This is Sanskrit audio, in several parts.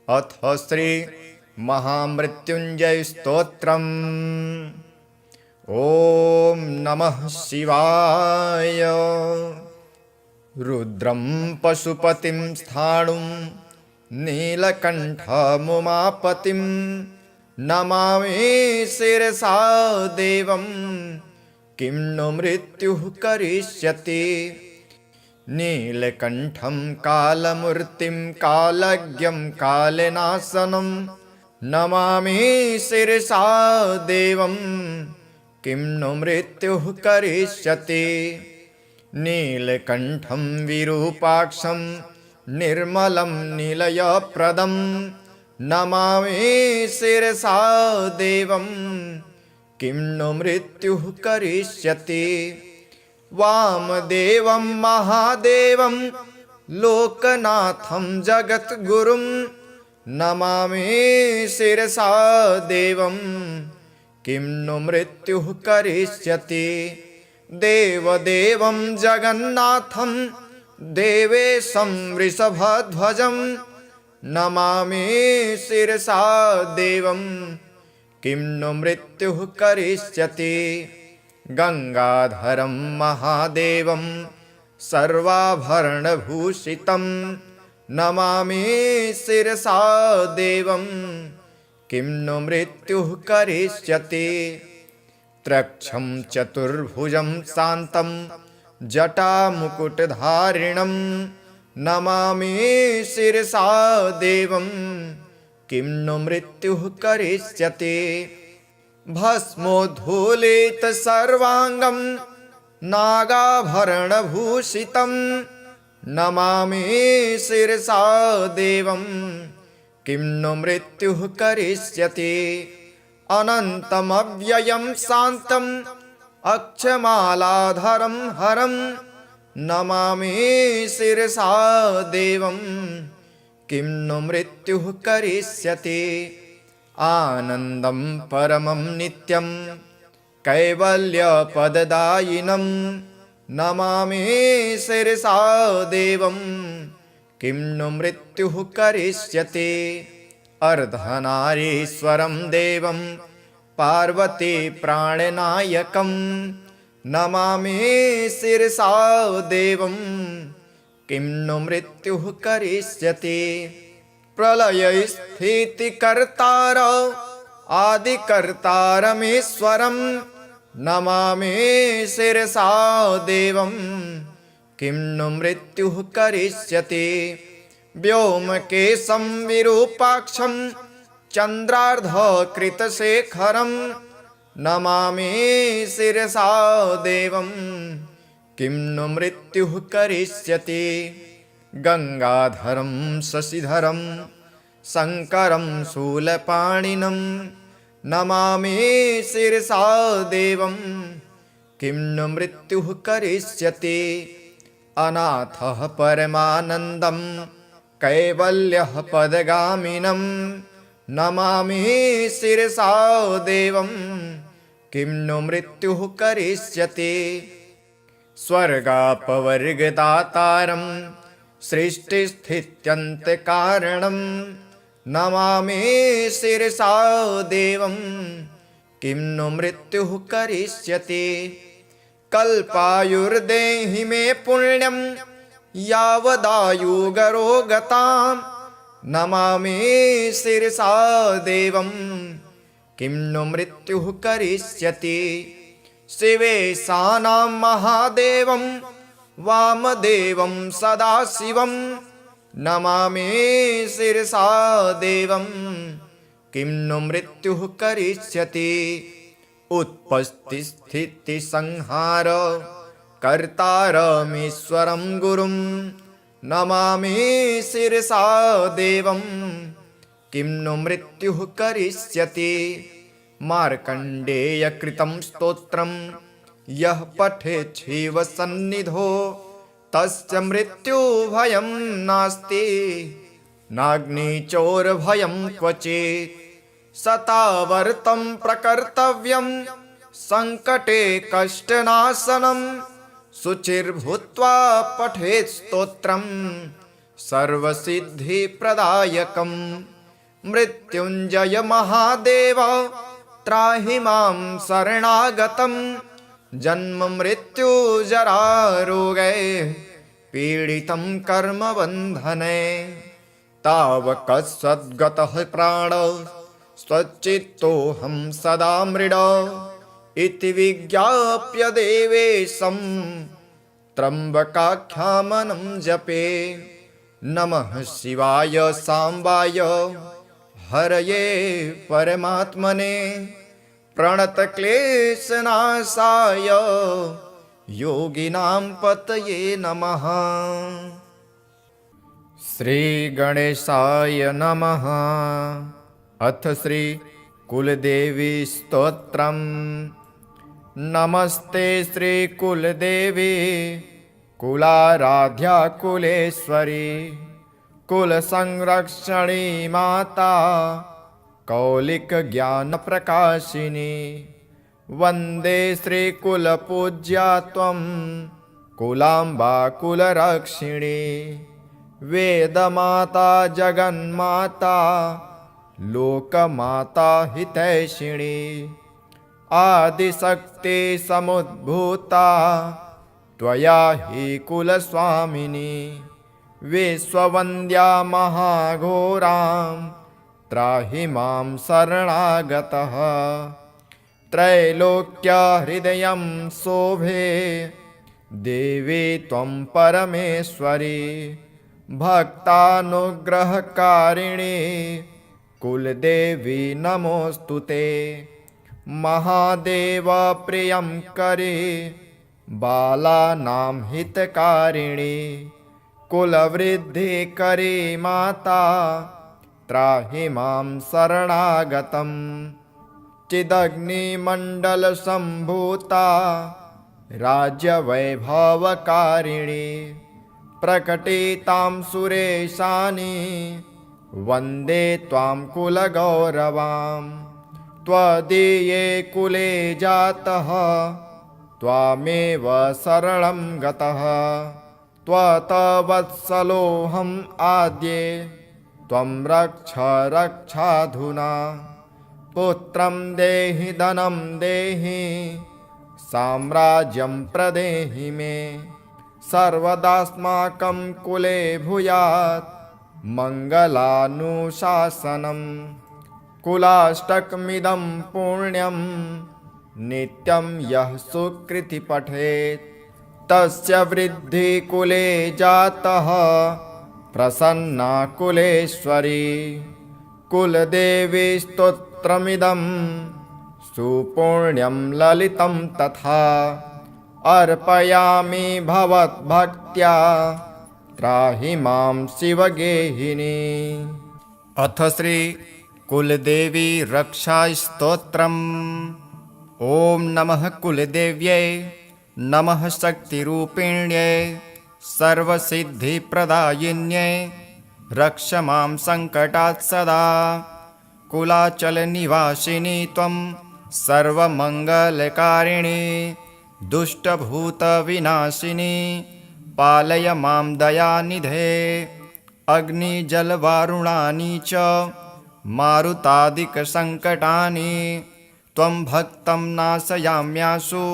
अथ श्री महामृत्युंजय स्तोत्रम्। ओम नमः शिवाय। रुद्रं पशुपतिं स्थाणुं नीलकण्ठमुमापतिं नमामि शिरसा देवं। किं नु मृत्युः करिष्यति। नीलकण्ठं कालमूर्तिं कालज्ञं कालनाशनं नमामि शिरसा देवं। किं नु मृत्युः करिष्यति। नीलकण्ठं विरूपाक्षं निर्मलं निलयप्रदं नमामि शिरसा देवं। किं नु मृत्युः करिष्यति। वामदेवं महादेवं लोकनाथं जगद्गुरुं नमामि शिरसा देवं। किं नु मृत्युः करिष्यति। देवदेवं जगन्नाथं देवेशं वृषभध्वजं नमामि शिरसा देवं। किं नु मृत्युः करिष्यति। गंगाधरं महादेवं सर्वाभरणभूषितं नमामि शिरसा देवं। किं नु मृत्युः करिष्यति। त्रक्षं चतुर्भुजं शान्तं जटामुकुटधारिणं नमामि शिरसा देवं। किं नु मृत्युः करिष्यति। भस्मोद्धूलित सर्वांगं नागाभरणभूषितं नमामि शिरसा देवं। किं नु मृत्युः करिष्यति। अनन्तमव्ययं शान्तम् अक्षमालाधरं हरं नमामि शिरसा देवं। किं नु मृत्युः करिष्यति। आनन्दं परमं नित्यं कैवल्यपददायिनं नमामि शिरसा देवं। किं नु मृत्युः करिष्यति। अर्धनारीश्वरं देवं पार्वती प्राणनायकं नमामि शिरसा देवं। किं नु मृत्युः करिष्यति। प्रलयस्थितिकर्तार आदिकर्तारमीश्वरं नमामि शिरसा देवं। किं नु मृत्युः करिष्यति। व्योमकेशं विरूपाक्षं चन्द्रार्धकृतशेखरं नमामि शिरसा देवं। किं नु मृत्युः करिष्यति। गंगाधरं शशिधरं शङ्करं शूलपाणिनं नमामि शिरसा देवं। किं नु मृत्युः करिष्यति। अनाथः परमानन्दं कैवल्यः पदगामिनं नमामि शिरसा देवं। किं नु मृत्युः करिष्यति। स्वर्गापवर्गदातारं सृष्टिस्थित्यन्तकारणं नमामि शिरसा देवं। किं नु मृत्युः करिष्यति। कल्पायुर्देहि मे पुण्यं यावदायुगरोगतां नमामि शिरसा देवं। किं नु मृत्युः करिष्यति। शिवेशानां महादेवं वामदेवं सदाशिवं नमामि शिरसा देवं। किं नु मृत्युः करिष्यति। उत्पत्तिस्थितिसंहार कर्तारमीश्वरं गुरुं नमामि शिरसा देवं। किं नु मृत्युः करिष्यति। मार्कण्डेयकृतं स्तोत्रं यः पठेत् शिवसन्निधौ तस्य मृत्युभयं नास्ति नाग्निचोरभयं क्वचित्। शतावर्तं प्रकर्तव्यं संकटे कष्टनाशनं शुचिर्भूत्वा पठेत् स्तोत्रं सर्वसिद्धिप्रदायकम्। मृत्युञ्जय महादेव त्राहि मां शरणागतं जन्म मृत्यु जरा रोगैः पीडितं कर्मबन्धने तावकसद्गतः प्राण स्वच्चित्तोऽहं सदा मृड इति विज्ञाप्य देवेशं त्र्यम्बकाख्यामनं जपे नमः शिवाय साम्बाय हरये परमात्मने प्रणतक्लेशनाशाय योगिनां पतये नमः। श्रीगणेशाय नमः। अथ श्री कुलदेवी स्तोत्रम्। नमस्ते श्री कुलदेवी कुलाराध्या कुलेश्वरी कुलसंरक्षणी माता कौलिक ज्ञान प्रकाशिनी वन्दे श्रीकुलपूज्या त्वं कुलाम्बा कुलरक्षिणी वेदमाता जगन्माता लोकमाता हितैषिणी आदिशक्ति समुद्भूता त्वया हि कुलस्वामिनी विश्ववन्द्या महाघोरां त्राहि मां शरणागतः त्रैलोक्यहृदयं शोभे देवी त्वं परमेश्वरी भक्तानुग्रहकारिणी कुलदेवी नमोऽस्तु ते महादेव प्रियं करे बालानां हितकारिणी कुलवृद्धिकरी माता त्राहि मां शरणागतं चिदग्निमण्डलसम्भूता राज्यवैभवकारिणी प्रकटितां सुरेशानि वन्दे त्वां कुलगौरवां त्वदीये कुले जातः त्वामेव शरणं गतः त्वत्वत्सलोऽहम् आद्ये त्वं रक्ष रक्षाधुना पुत्रं देहि धनं देहि साम्राज्यं प्रदेहि मे सर्वदास्माकं कुले भूयात् मङ्गलानुशासनम् कुलाष्टकमिदं पुण्यं नित्यं यः सुकृति पठेत् तस्य वृद्धि कुले जातः प्रसन्ना कुलेश्वरी कुलदेवी स्तोत्रमिदं सुपुण्यं ललितं तथा अर्पयामि भवद्भक्त्या त्राहि मां शिवगेहिनी। अथ श्री कुलदेवी रक्षास्तोत्रम्। ॐ नमः कुलदेव्यै नमः शक्तिरूपिण्यै सर्वसिद्धिप्रदायिन्यै रक्ष मां सङ्कटात् सदा कुलाचलनिवासिनी त्वं सर्वमङ्गलकारिणी दुष्टभूतविनाशिनी पालय मां दयानिधे अग्निजलवारुणानि च मारुतादिकसङ्कटानि त्वं भक्तं नाशयाम्याशु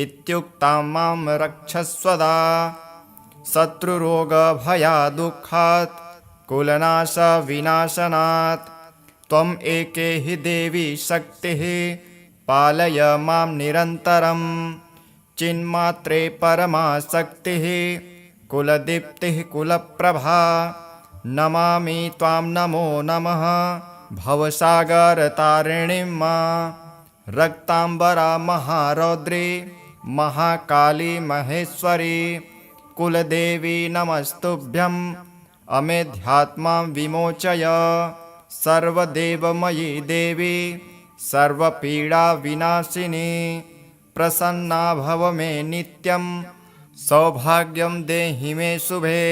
इत्युक्तां मां रक्षस्वदा शत्रुरोगभयादुःखात् कुलनाशविनाशनात् त्वम् एके हि देवी शक्तिः पालय मां निरन्तरं चिन्मात्रे परमाशक्तिः कुलदीप्तिः कुलप्रभा नमामि त्वां नमो नमः भवसागरतारिणीं मां रक्ताम्बरा महारौद्री महाकाली महेश्वरी कुलदेवी नमस्तुभ्यम् अमेध्यात्मां विमोचय सर्वदेवमयी देवी सर्वपीडाविनाशिनी प्रसन्ना भव मे नित्यं सौभाग्यं देहि मे शुभे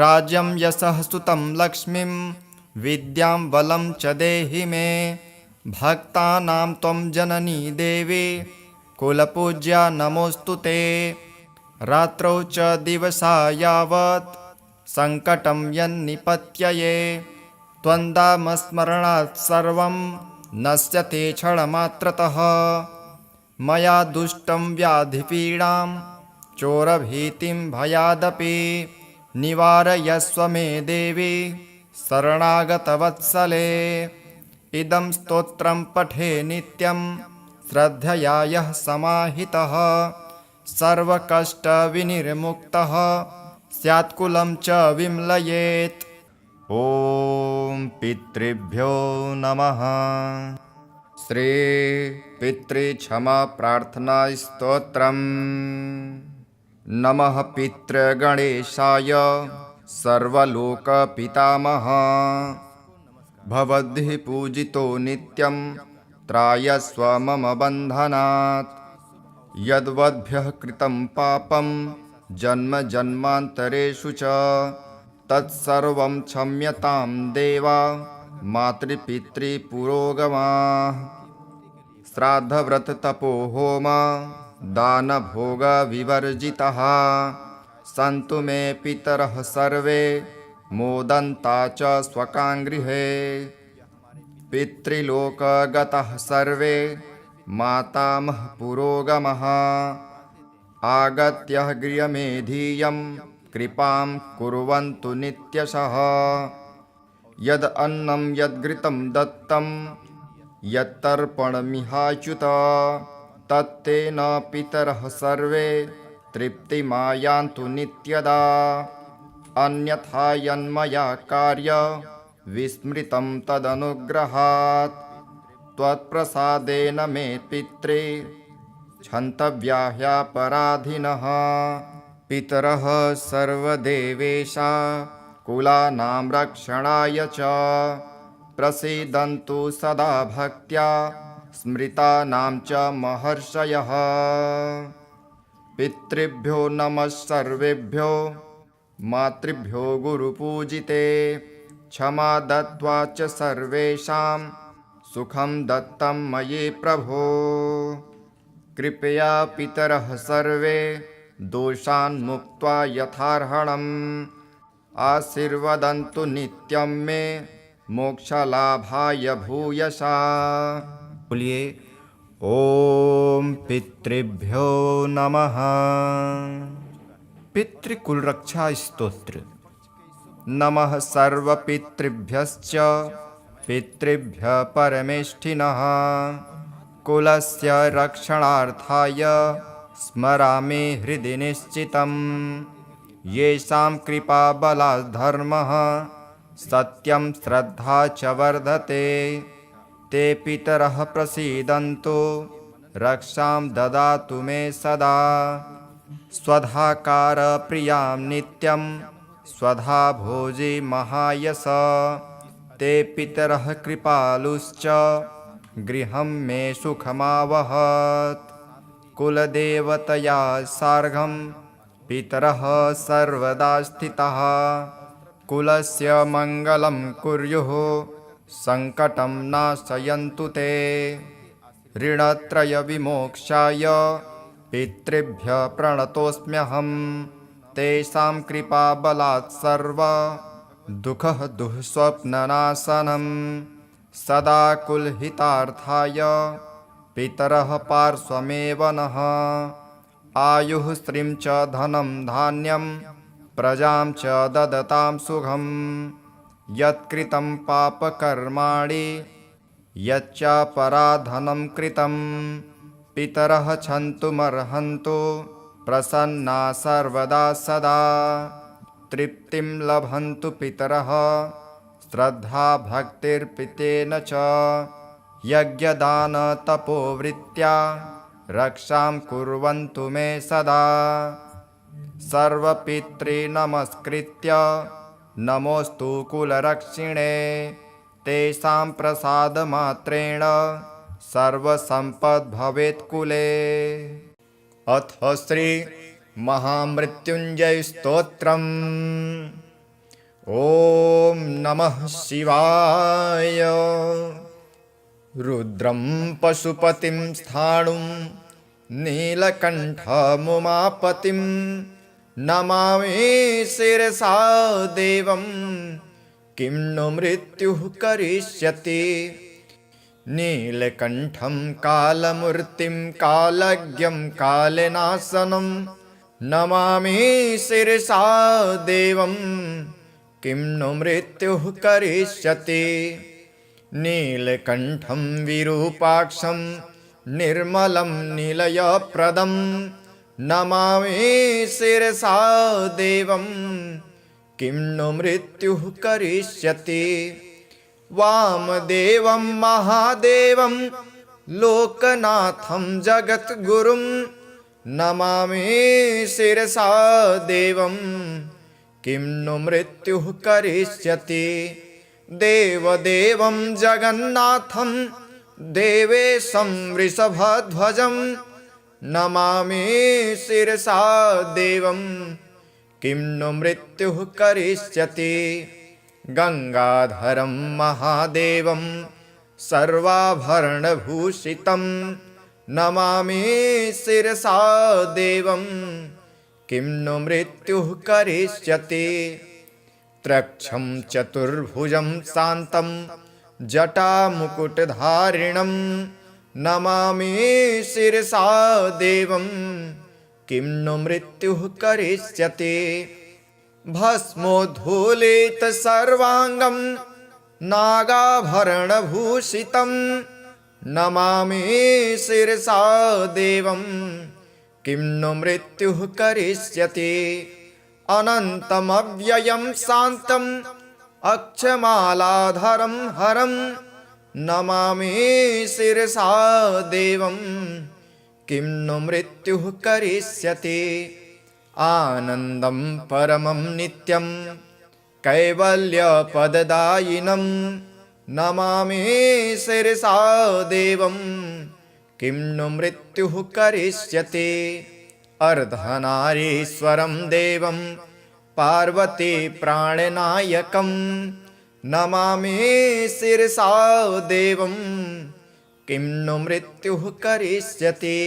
राज्यं यशः सुतं लक्ष्मीं विद्यां बलं च देहि मे भक्तानां त्वं जननी देवी कुलपूज्या नमोऽस्तु ते रात्रौ च दिवसा यावत् सङ्कटं यन्निपत्यये त्वन्दामस्मरणात् सर्वं नश्यते क्षणमात्रतः। मया दुष्टं व्याधिपीडां चोरभीतिं भयादपि निवारयस्व मे देवी शरणागतवत्सले। इदं स्तोत्रं पठे नित्यं श्रद्धया यः समाहितः सर्वकष्टविनिर्मुक्तः स्यात्कुलं च विम्लयेत्। ॐ पितृभ्यो नमः। श्री पितृक्षमा प्रार्थना स्तोत्रम्। नमः पितृगणेशाय सर्वलोकपितामह। भवद्भिः पूजितो नित्यं त्रायस्व मम बन्धनात्। यद्वद्भ्यः कृतं पापं जन्म जन्मान्तरेषु च तत्सर्वं क्षम्यतां देवा मातृपितृपुरोगमाः। श्राद्धव्रततपोहोम दानभोगविवर्जिताः सन्तु मे पितरः सर्वे मोदन्ता च स्वकाङ्गृहे। पितृलोकगताः सर्वे मातामहपुरोगमः आगत्य गृहमेधीयं कृपां कुर्वन्तु नित्यशः। यद् अन्नं यद्घृतं दत्तं यत्तर्पणमिहाच्युत तत्तेन पितरः सर्वे तृप्तिमायान्तु नित्यदा। अन्यथा यन्मया कार्य विस्मृतं तदनुग्रहात् त्वत्प्रसादेन मे पित्रे क्षन्तव्याह्यापराधिनः। पितरः सर्वदेवेशा कुलानां रक्षणाय च प्रसीदन्तु सदा भक्त्या स्मृतानां च महर्षयः। पितृभ्यो नमः सर्वेभ्यो मातृभ्यो गुरुपूजिते क्षमा दत्त्वा च सर्वेषां सुखं दत्तं मयि प्रभो। कृपया पितरः सर्वे दोषान् मुक्त्वा यथार्हणम् आशीर्वदन्तु नित्यं मे मोक्षलाभाय भूयसा। बोलिए ओम पितृभ्यो नमः। पितृकुल रक्षा स्तोत्र। नमः सर्वपितृभ्यश्च पितृभ्यः परमेष्ठिनः। कुलस्य रक्षणार्थाय स्मरामि हृदि निश्चितं। येषां कृपाबलात् धर्मः सत्यं श्रद्धा च वर्धते ते पितरः प्रसीदन्तु रक्षां ददातु मे सदा। स्वधाकार प्रियां नित्यं स्वधा भोजी महायश ते पितरः कृपालुश्च गृहं मे सुखमावहत्। कुलदेवतया सार्धं पितरः सर्वदा स्थिताः कुलस्य मङ्गलं कुर्युः सङ्कटं नाशयन्तु ते। ऋणत्रयविमोक्षाय पितृभ्यः प्रणतोऽस्म्यहं तेषां कृपाबलात् सर्व दुःखः दुःस्वप्ननाशनं। सदा कुलहितार्थाय पितरः पार्श्वमेव नः। आयुः श्रियं च धनं धान्यं प्रजां च ददतां सुखं। यत्कृतं पापकर्माणि यच्चापराधनं कृतं पितरः क्षन्तुमर्हन्तु प्रसन्ना सर्वदा सदा। तृप्तिं लभन्तु पितरः श्रद्धा भक्तिर्पितेन च। यज्ञदानतपोवृत्त्या रक्षां कुर्वन्तु मे सदा। सर्वपितॄनमस्कृत्य नमोऽस्तु कुलरक्षिणे तेषां प्रसादमात्रेण सर्वसम्पद् कुले। अथ श्री महामृत्युञ्जय स्तोत्रम्। ॐ नमः शिवाय। रुद्रं पशुपतिं स्थाणुं नीलकण्ठमुमापतिं नमामि शिरसा देवं किं नु मृत्युः करिष्यति। नीलकण्ठं कालमूर्तिं कालज्ञं कालनाशनं नमामि शिरसा देवं किं नु मृत्युः करिष्यति। नीलकण्ठं विरूपाक्षं निर्मलं निलयप्रदं नमामि शिरसा देवं किं नु मृत्युः करिष्यति। वामदेवं महादेवं लोकनाथं जगद्गुरुं नमामि शिरसा देवं किं नु मृत्युः करिष्यति। देवदेवं जगन्नाथं देवेशं वृषभध्वजं नमामि शिरसा देवं किं नु मृत्युः करिष्यति। गंगाधरं महादेवं सर्वाभरणभूषितं नमामि शिरसा देवं किं नु मृत्युः करिष्यति। त्रक्षं चतुर्भुजं शान्तं जटामुकुटधारिणं नमामि शिरसा देवं किं नु मृत्युः करिष्यति। भस्मोद्धूलित सर्वांगं नागाभरणभूषितं नमामि शिरसा देवं किं नु मृत्युः करिष्यति। अनन्तमव्ययं शान्तम् अक्षमालाधरं हरं नमामि शिरसा देवं किं नु मृत्युः करिष्यति। आनन्दं परमं नित्यं कैवल्यपददायिनं नमामि शिरसा देवं किं नु मृत्युः करिष्यति। अर्धनारीश्वरं देवं पार्वती प्राणनायकं नमामि शिरसा देवं किं नु मृत्युः करिष्यति।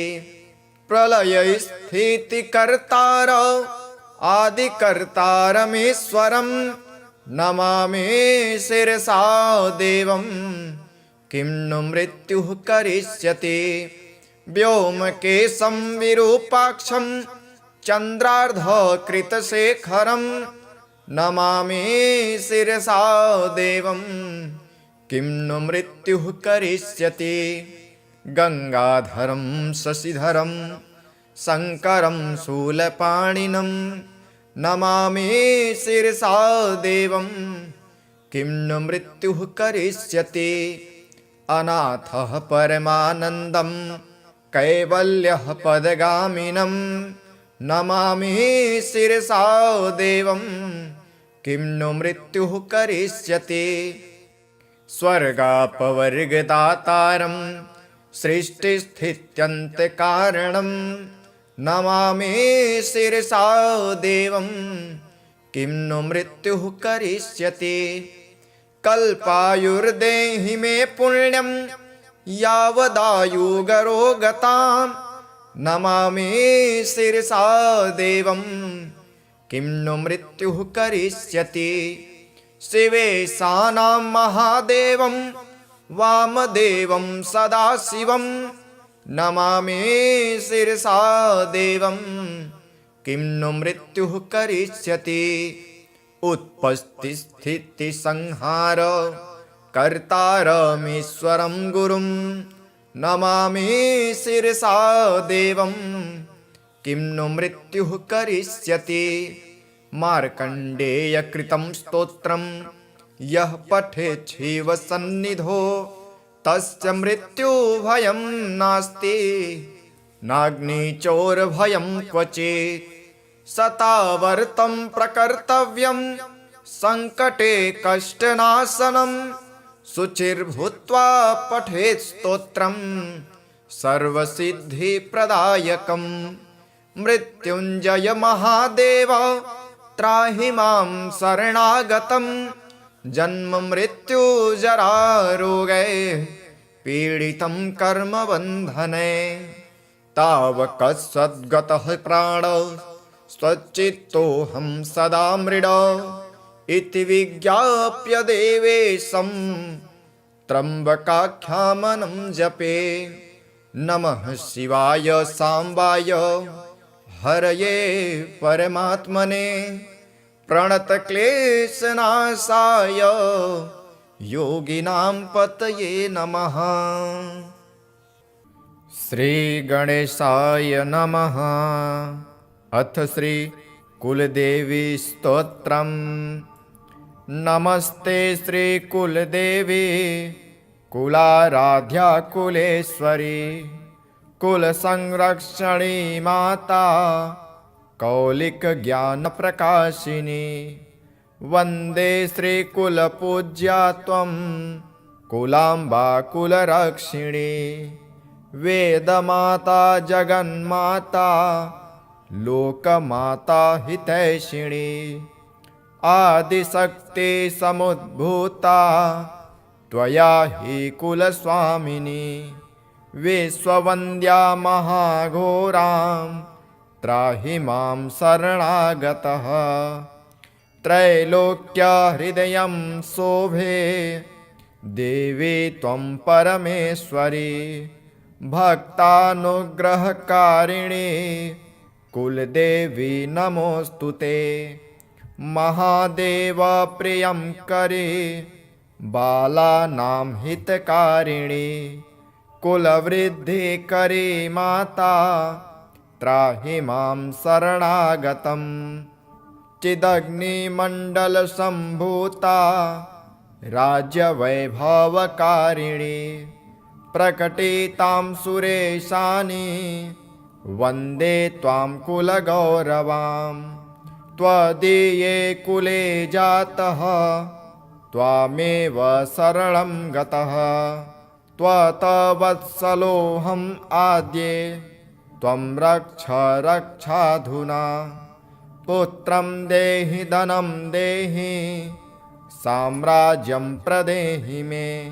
प्रलयस्थितिकर्तार आदिकर्तारमीश्वरं नमामि शिरसा देवं किं नु मृत्युः करिष्यति। व्योमकेशं विरूपाक्षं चन्द्रार्धकृतशेखरं नमामि शिरसा देवं किं नु मृत्युः करिष्यति। गंगाधरं शशिधरं शङ्करं शूलपाणिनं नमामि शिरसा देवं किं नु मृत्युः करिष्यति। अनाथः परमानन्दं कैवल्यः पदगामिनं नमामि शिरसा देवं किं नु मृत्युः करिष्यति। स्वर्गापवर्गदातारं सृष्टिस्थित्यन्तकारणं नमामि शिरसा देवं किं नु मृत्युः करिष्यति। कल्पायुर्देहि मे पुण्यं यावदायुगरोगतां नमामि शिरसा देवं किं नु मृत्युः करिष्यति। शिवेशानां महादेवं वामदेवं सदाशिवं नमामि शिरसा देवं किं नु मृत्युः करिष्यति। उत्पत्तिस्थितिसंहार कर्तारमीश्वरं गुरुं नमामि शिरसा देवं किं नु मृत्युः करिष्यति। मार्कण्डेयकृतं स्तोत्रं यः पठेत् शिवसन्निधौ तस्य मृत्युभयं नास्ति नाग्निचोरभयं क्वचित्। शतावर्तं प्रकर्तव्यं संकटे कष्टनाशनं शुचिर्भूत्वा पठेत् स्तोत्रं सर्वसिद्धिप्रदायकं। मृत्युञ्जय महादेव त्राहि मां शरणागतं जन्म मृत्यु जरा रोगै पीडितं कर्मबन्धने। तावकसद्गतः प्राण स्वच्चित्तोऽहं सदा मृड इति विज्ञाप्य देवेशं त्र्यम्बकाख्यामनं जपे। नमः शिवाय साम्बाय हरये परमात्मने प्रणतक्लेशनाशाय योगिनां पतये नमः। श्रीगणेशाय नमः। अथ श्री कुलदेवी स्तोत्रम्। नमस्ते श्री कुलदेवी कुलाराध्या कुलेश्वरी कुलसंरक्षणी माता कौलिक ज्ञान प्रकाशिनी। वंदे श्री कुलपूज्या त्वं कुलाम्बा कुलरक्षिणी। वेदमाता जगन्माता लोकमाता हितैषिणी। आदिशक्ति समुद्भूता त्वया हि कुलस्वामिनी। विश्ववन्द्या महाघोरां त्राहि मां शरणागतः। त्रैलोक्यहृदयं शोभे देवी त्वं परमेश्वरी। भक्तानुग्रहकारिणी कुलदेवी नमोऽस्तुते। महादेव प्रियं करे बालानां हितकारिणी। कुलवृद्धिकरी माता त्राहि मां शरणागतं। चिदग्निमण्डलसम्भूता राज्यवैभवकारिणी। प्रकटितां सुरेशानि वन्दे त्वां कुलगौरवाम्। त्वदीये कुले जातः त्वामेव शरणं गतः। त्वत्वत्सलोऽहम् आद्ये त्वं रक्ष रक्षाधुना। पुत्रं देहि धनं देहि साम्राज्यं प्रदेहि मे।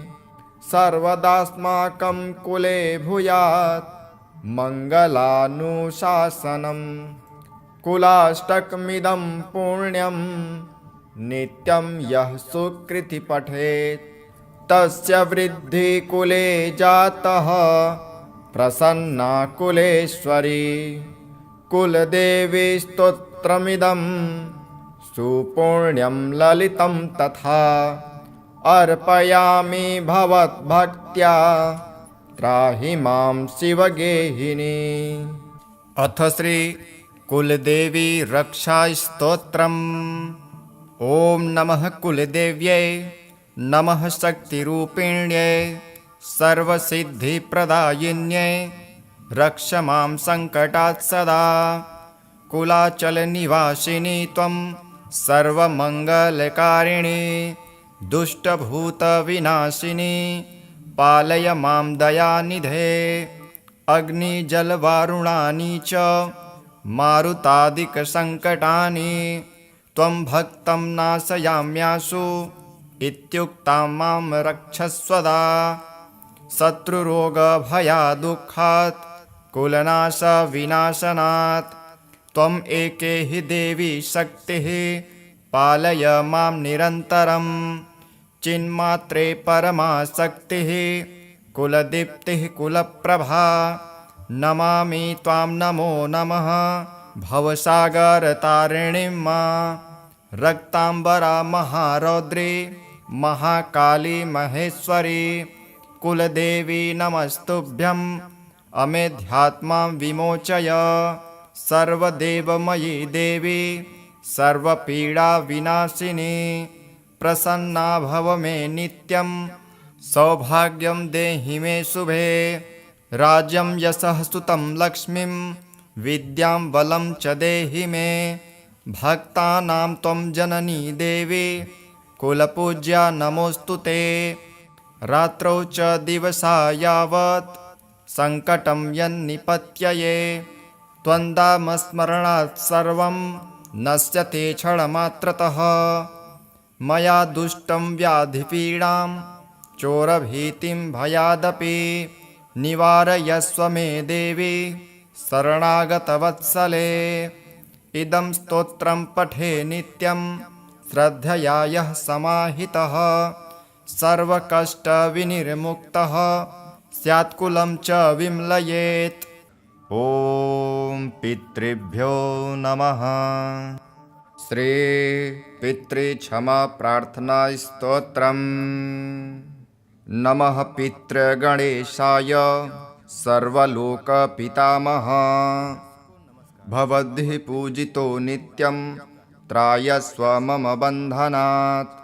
सर्वदास्माकं कुले भूयात् मङ्गलानुशासनम्। कुलाष्टकमिदं पुण्यं नित्यं यः सुकृति पठेत् तस्य वृद्धि कुले जातः प्रसन्ना कुलेश्वरी। कुलदेवी स्तोत्रमिदं सुपुण्यं ललितं तथा अर्पयामि भवद्भक्त्या त्राहि मां शिवगेहिनी। अथ श्री कुलदेवी रक्षा स्तोत्रम्। ॐ नमः कुलदेव्यै नमः शक्तिरूपिण्यै सर्वसिद्धिप्रदायिन्यै रक्ष मां सङ्कटात् सदा। कुलाचलनिवासिनी त्वं सर्वमङ्गलकारिणी। दुष्टभूतविनाशिनी पालय मां दयानिधे। अग्निजलवारुणानि च मारुतादिकसङ्कटानि त्वं भक्तं नाशयाम्याशु इत्युक्तां मां रक्षस्वदा। शत्रुरोगभयादुःखात् कुलनाशविनाशनात् त्वम् एके हि देवी शक्तिः पालय मां निरन्तरम्। चिन्मात्रे परमाशक्तिः कुलदीप्तिः कुलप्रभा। नमामि त्वां नमो नमः भवसागरतारिणीं मां। रक्ताम्बरा महारौद्री महाकाली महेश्वरी कुलदेवी नमस्तुभ्यम्। अमेध्यात्मां विमोचय सर्वदेवमयी देवी सर्वपीडाविनाशिनी। प्रसन्ना भव मे नित्यं सौभाग्यं देहि मे शुभे। राज्यं यशः सुतं लक्ष्मीं विद्यां बलं च देहि मे। भक्तानां त्वं जननी देवी कुलपूज्या नमोऽस्तु ते। रात्रौ च दिवसा यावत् सङ्कटं यन्निपत्यये त्वन्दामस्मरणात् सर्वं नश्यते क्षणमात्रतः। मया दुष्टं व्याधिपीडां चोरभीतिं भयादपि निवारयस्व मे देवी शरणागतवत्सले। इदं स्तोत्रं पठे नित्यं श्रद्धया यः समाहितः सर्वकष्टविनिर्मुक्तः स्यात्कुलं च विम्लयेत्। ॐ पितृभ्यो नमः। श्री पितृक्षमा प्रार्थना स्तोत्रम्। नमः पितृगणेशाय सर्वलोकपितामह। भवद्भिः पूजितो नित्यं त्रायस्व मम बन्धनात्।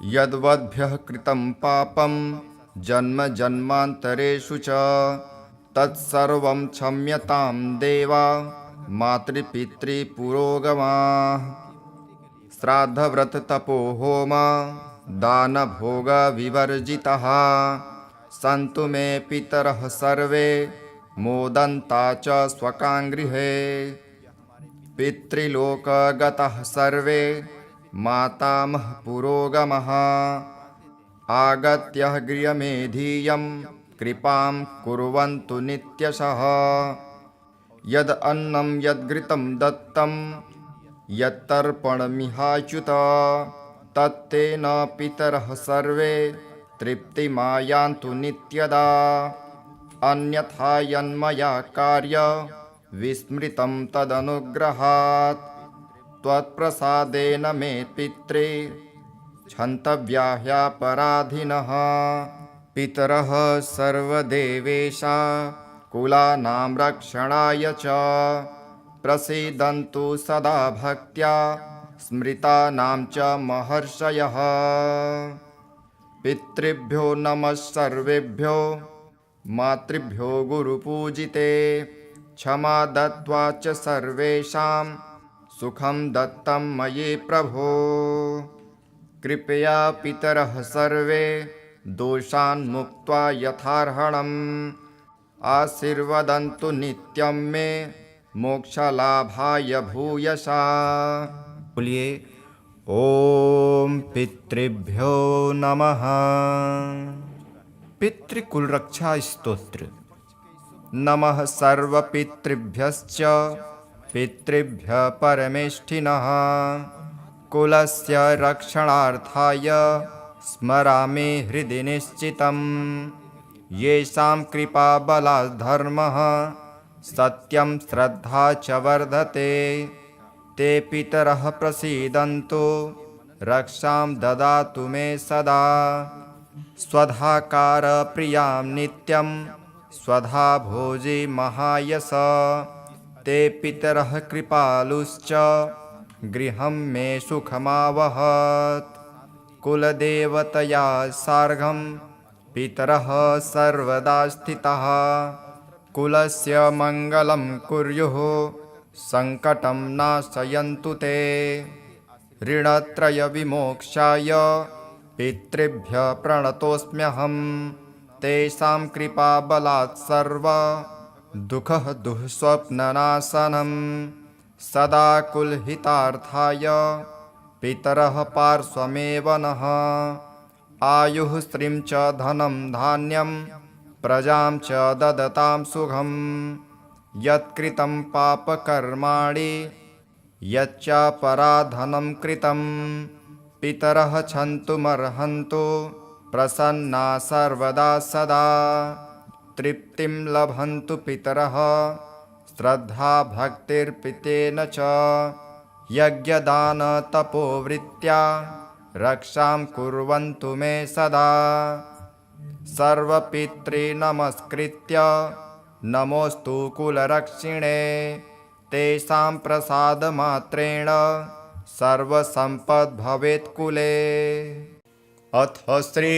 यद्वद्भ्यः कृतं पापं जन्म जन्मान्तरेषु च तत्सर्वं क्षम्यतां देवा मातृपितृपुरोगमाः। श्राद्धव्रततपोहोम दानभोगविवर्जिताः सन्तु मे पितरः सर्वे मोदन्ता च स्वकाङ्गृहे। पितृलोकगताः सर्वे मातामहः पुरोगमः आगत्य गृहमेधीयं कृपां कुर्वन्तु नित्यशः। यद् अन्नं यद्घृतं दत्तं यत्तर्पणमिहाच्युत तत्तेन पितरः सर्वे तृप्तिमायान्तु नित्यदा। अन्यथा यन्मया कार्य विस्मृतं तदनुग्रहात् त्वत्प्रसादेन मे पित्रे क्षन्तव्या ह्यपराधिनः। पितरः सर्वदेवेशा कुलानां रक्षणाय च प्रसीदन्तु सदा भक्त्या स्मृतानां च महर्षयः। पितृभ्यो नमः सर्वेभ्यो मातृभ्यो गुरुपूजिते क्षमा दत्त्वा च सर्वेषां सुखं दत्तं मयि प्रभो। कृपया पितरः सर्वे दोषान् मुक्त्वा यथार्हणम् आशीर्वदन्तु नित्यं मे मोक्षलाभाय भूयसा। बोलिए ओम पितृभ्यो नमः। पितृकुल रक्षा स्तोत्र। नमः सर्वपितृभ्यश्च पितृभ्यः परमेष्ठिनः। कुलस्य रक्षणार्थाय स्मरामि हृदि निश्चितं। येषां कृपाबलात् धर्मः सत्यं श्रद्धा च वर्धते ते पितरः प्रसीदन्तु रक्षां ददातु मे सदा। स्वधाकार प्रियां नित्यं स्वधा भोजी महायश ते पितरः कृपालुश्च गृहं मे सुखमावहत्। कुलदेवतया सार्धं पितरः सर्वदा स्थिताः कुलस्य मङ्गलं कुर्युः सङ्कटं नाशयन्तु ते। ऋणत्रयविमोक्षाय पितृभ्यः प्रणतोऽस्म्यहं तेषां कृपाबलात् सर्व दुःखः दुःस्वप्ननाशनं। सदा कुलहितार्थाय पितरः पार्श्वमेव नः। आयुः श्रियं च धनं धान्यं प्रजां च ददतां सुखं। यत्कृतं पापकर्माणि यच्चापराधनं कृतं पितरः क्षन्तुमर्हन्तु प्रसन्ना सर्वदा सदा। तृप्तिं लभन्तु पितरः श्रद्धा भक्तिर्पितेन च। यज्ञदानतपोवृत्त्या रक्षां कुर्वन्तु मे सदा। सर्वपितॄनमस्कृत्य नमोऽस्तु कुलरक्षिणे तेषां प्रसादमात्रेण सर्वसम्पद्भवेत् कुले। अथ श्री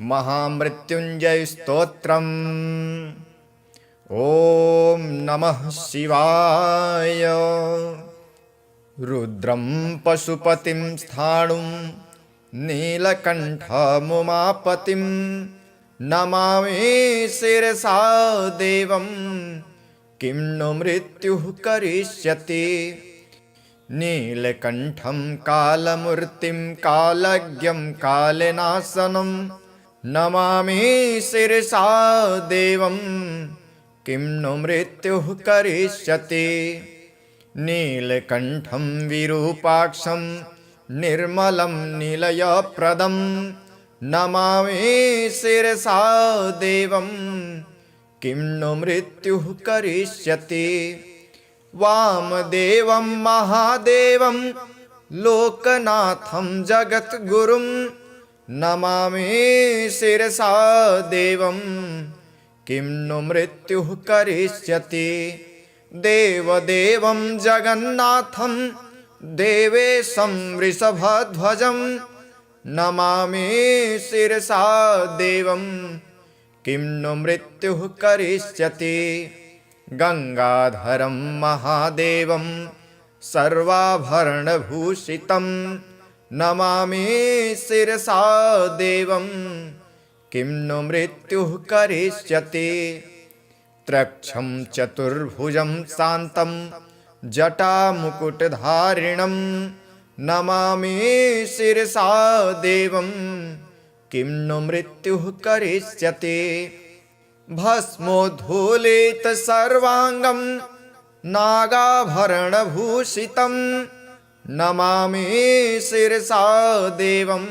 महामृत्युञ्जय स्तोत्रम्। ॐ नमः शिवाय। रुद्रं पशुपतिं स्थाणुं नीलकण्ठमुमापतिं नमामि शिरसा देवं किं नु मृत्युः करिष्यति। नीलकण्ठं कालमूर्तिं कालज्ञं कालनाशनं नमामि शिरसा देवं किं नु मृत्युः करिष्यति। नीलकण्ठं विरूपाक्षं निर्मलं निलयप्रदं नमामि शिरसा देवं किं नु मृत्युः करिष्यति। वामदेवं महादेवं लोकनाथं जगद्गुरुं नमामि शिरसा देवं किं नु मृत्युः करिष्यति। देवदेवं जगन्नाथं देवेशं वृषभध्वजं नमामि शिरसा देवं किं नु मृत्युः करिष्यति। गंगाधरं महादेवं सर्वाभरणभूषितं नमामि शिरसा देवं किं नु मृत्युः करिष्यति। त्रक्षं चतुर्भुजं शान्तं जटामुकुटधारिणं नमामि शिरसा देवं किं नु मृत्युः करिष्यति। भस्मोद्धूलितसर्वाङ्गं नागाभरणभूषितं नमामि शिरसा देवं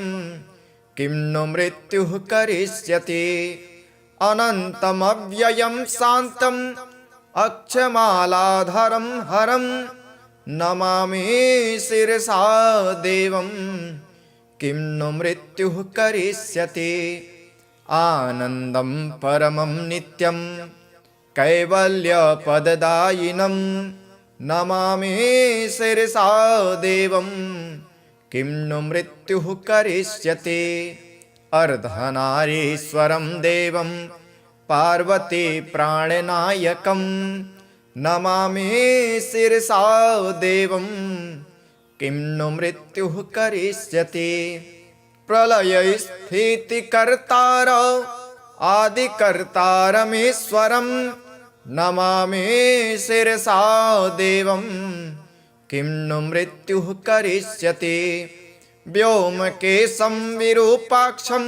किं नु मृत्युः करिष्यति। अनन्तमव्ययं शान्तम् अक्षमालाधरं हरं नमामि शिरसा देवं किं नु मृत्युः करिष्यति। आनन्दं परमं नित्यं कैवल्यपददायिनं नमामि शिरसा देवं किं नु मृत्युः करिष्यति। अर्धनारीश्वरं देवं पार्वती प्राणनायकं नमामि शिरसा देवं किं नु मृत्युः करिष्यति। प्रलयस्थितिकर्तार आदिकर्तारमीश्वरं नमामि शिरसा देवं किं नु मृत्युः करिष्यति। व्योमकेशं विरूपाक्षं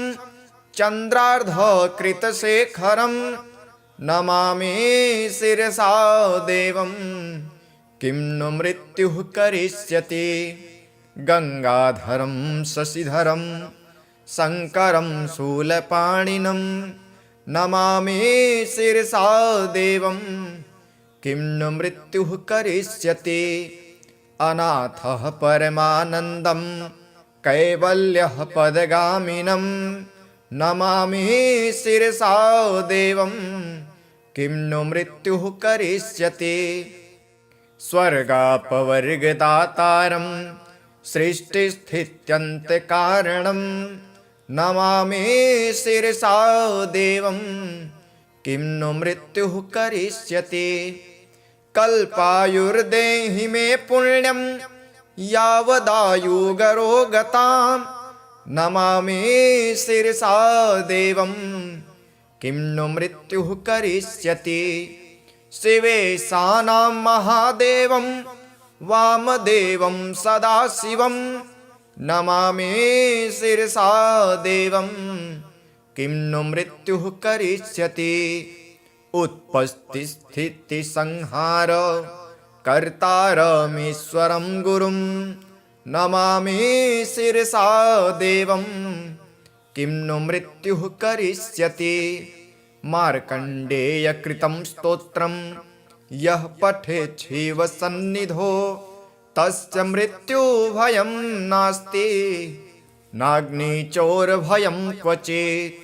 चन्द्रार्धकृतशेखरं नमामि शिरसा देवं किं नु मृत्युः करिष्यति। गंगाधरं शशिधरं शङ्करं शूलपाणिनं नमामि शिरसा देवं किं नु मृत्युः करिष्यति। अनाथः परमानन्दं कैवल्यः पदगामिनं नमामि शिरसा देवं किं नु मृत्युः करिष्यति। स्वर्गापवर्गदातारं सृष्टिस्थित्यन्तकारणं नमामि शिरसा देवं किं नु मृत्युः करिष्यति। कल्पायुर्देहि मे पुण्यं यावदायुगरोगतां नमामि शिरसा देवं किं नु मृत्युः करिष्यति। शिवेशानां महादेवं वामदेवं सदाशिवं नमामि शिरसा देवं किं नु मृत्युः करिष्यति। उत्पत्तिस्थितिसंहार कर्तारमीश्वरं गुरुं नमामि शिरसा देवं किं नु मृत्युः करिष्यति। मार्कण्डेयकृतं स्तोत्रं यः पठेत् शिवसन्निधौ तस्य मृत्युभयं नास्ति नाग्निचोरभयं क्वचित्।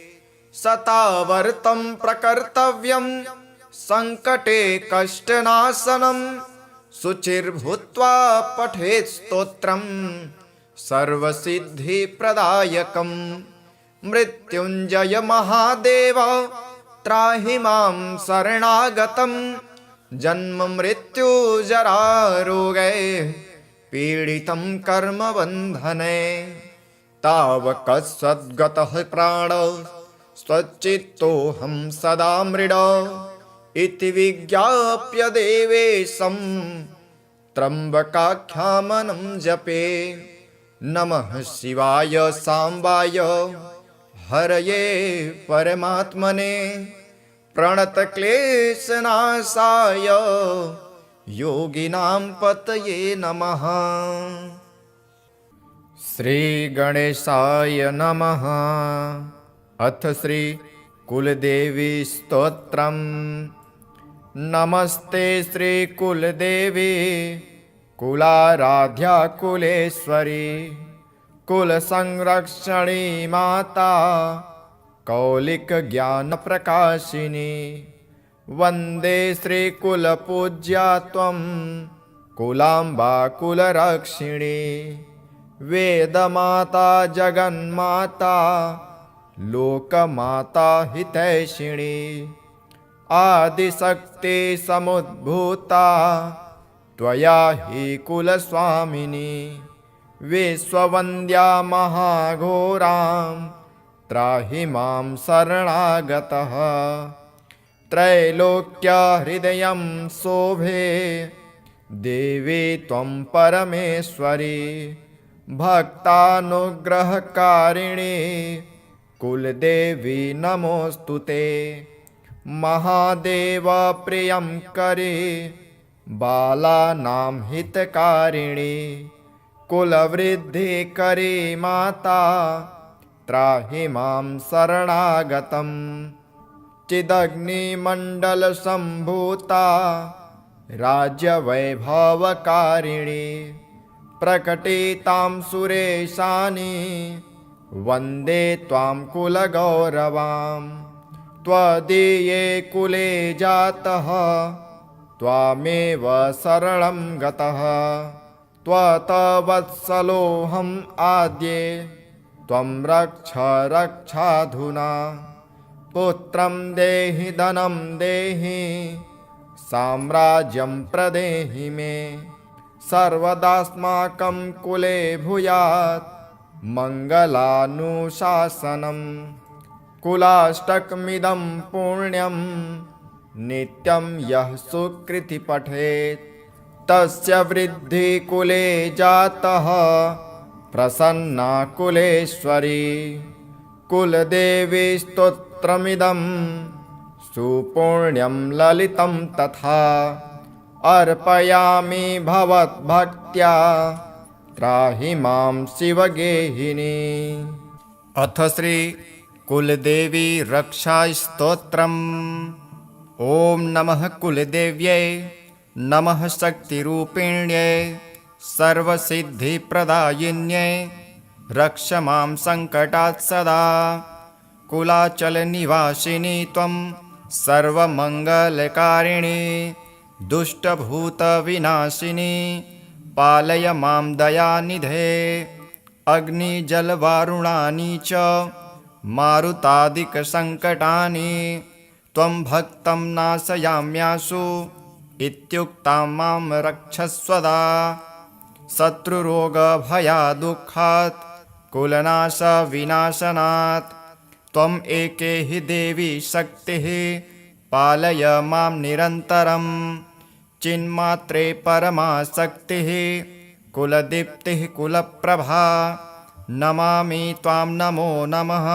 शतावर्तं प्रकर्तव्यं संकटे कष्टनाशनं शुचिर्भूत्वा पठेत् स्तोत्रं सर्वसिद्धिप्रदायकं। मृत्युञ्जय महादेव त्राहि मां शरणागतं जन्म मृत्यु जरा रोगैः पीडितं कर्मबन्धने। तावकसद्गतः प्राण स्वच्चित्तोऽहं सदा मृड इति विज्ञाप्य देवेशं त्र्यम्बकाख्यामनं जपे। नमः शिवाय साम्बाय हरये परमात्मने प्रणतक्लेशनाशाय योगिनां पतये नमः। श्रीगणेशाय नमः। अथ श्री कुलदेवी स्तोत्रम्। नमस्ते श्रीकुलदेवी कुलाराध्या कुलेश्वरी कुलसंरक्षणी माता कौलिकज्ञानप्रकाशिनी। वन्दे श्रीकुलपूज्या त्वं कुलाम्बा कुलरक्षिणी। वेदमाता जगन्माता लोकमाता हितैषिणी। आदिशक्ति समुद्भूता त्वया हि कुलस्वामिनी। विश्ववन्द्या महाघोरां त्राहि मां शरणागतः। त्रैलोक्यहृदयं शोभे देवी त्वं परमेश्वरी। भक्तानुग्रहकारिणी कुलदेवी नमोऽस्तु ते। महादेव प्रियं करे बालानां हितकारिणी। कुलवृद्धिकरी माता त्राहि मां शरणागतम्। चिदग्निमण्डलसम्भूता राज्यवैभवकारिणी। प्रकटितां सुरेशानि वन्दे त्वां कुलगौरवाम्। त्वदीये कुले जातः त्वामेव शरणं गतः। त्वत्वत्सलोऽहम् आद्ये त्वं रक्ष रक्षाधुना। पुत्रं देहि धनं देहि साम्राज्यं प्रदेहि मे। सर्वदास्माकं कुले भूयात् मङ्गलानुशासनम्। कुलाष्टकमिदं पुण्यं नित्यं यः सुकृति पठेत् तस्य वृद्धि कुले जातः प्रसन्ना कुलेश्वरी। कुलदेवी स्तोत्रमिदं सुपुण्यं ललितं तथा। अर्पयामि भवद्भक्त्या त्राहि मां शिवगेहिनी। अथ श्री कुलदेवी रक्षास्तोत्रम्। ॐ नमः कुलदेव्यै नमः शक्तिरूपिण्यै सर्वसिद्धिप्रदायिन्यै। रक्ष मां सङ्कटात् सदा। कुलाचलनिवासिनी त्वं सर्वमङ्गलकारिणी। दुष्टभूतविनाशिनी पालय मां दयानिधे। अग्निजलवारुणानि च मारुतादिकसङ्कटानि त्वं भक्तं नाशयाम्याशु इत्युक्तां मां रक्षस्वदा। शत्रुरोगभयादुःखात् कुलनाशविनाशनात् त्वम् एके हि देवी शक्तिः पालय मां निरन्तरम्। चिन्मात्रे परमाशक्तिः कुलदीप्तिः कुलप्रभा। नमामि त्वां नमो नमः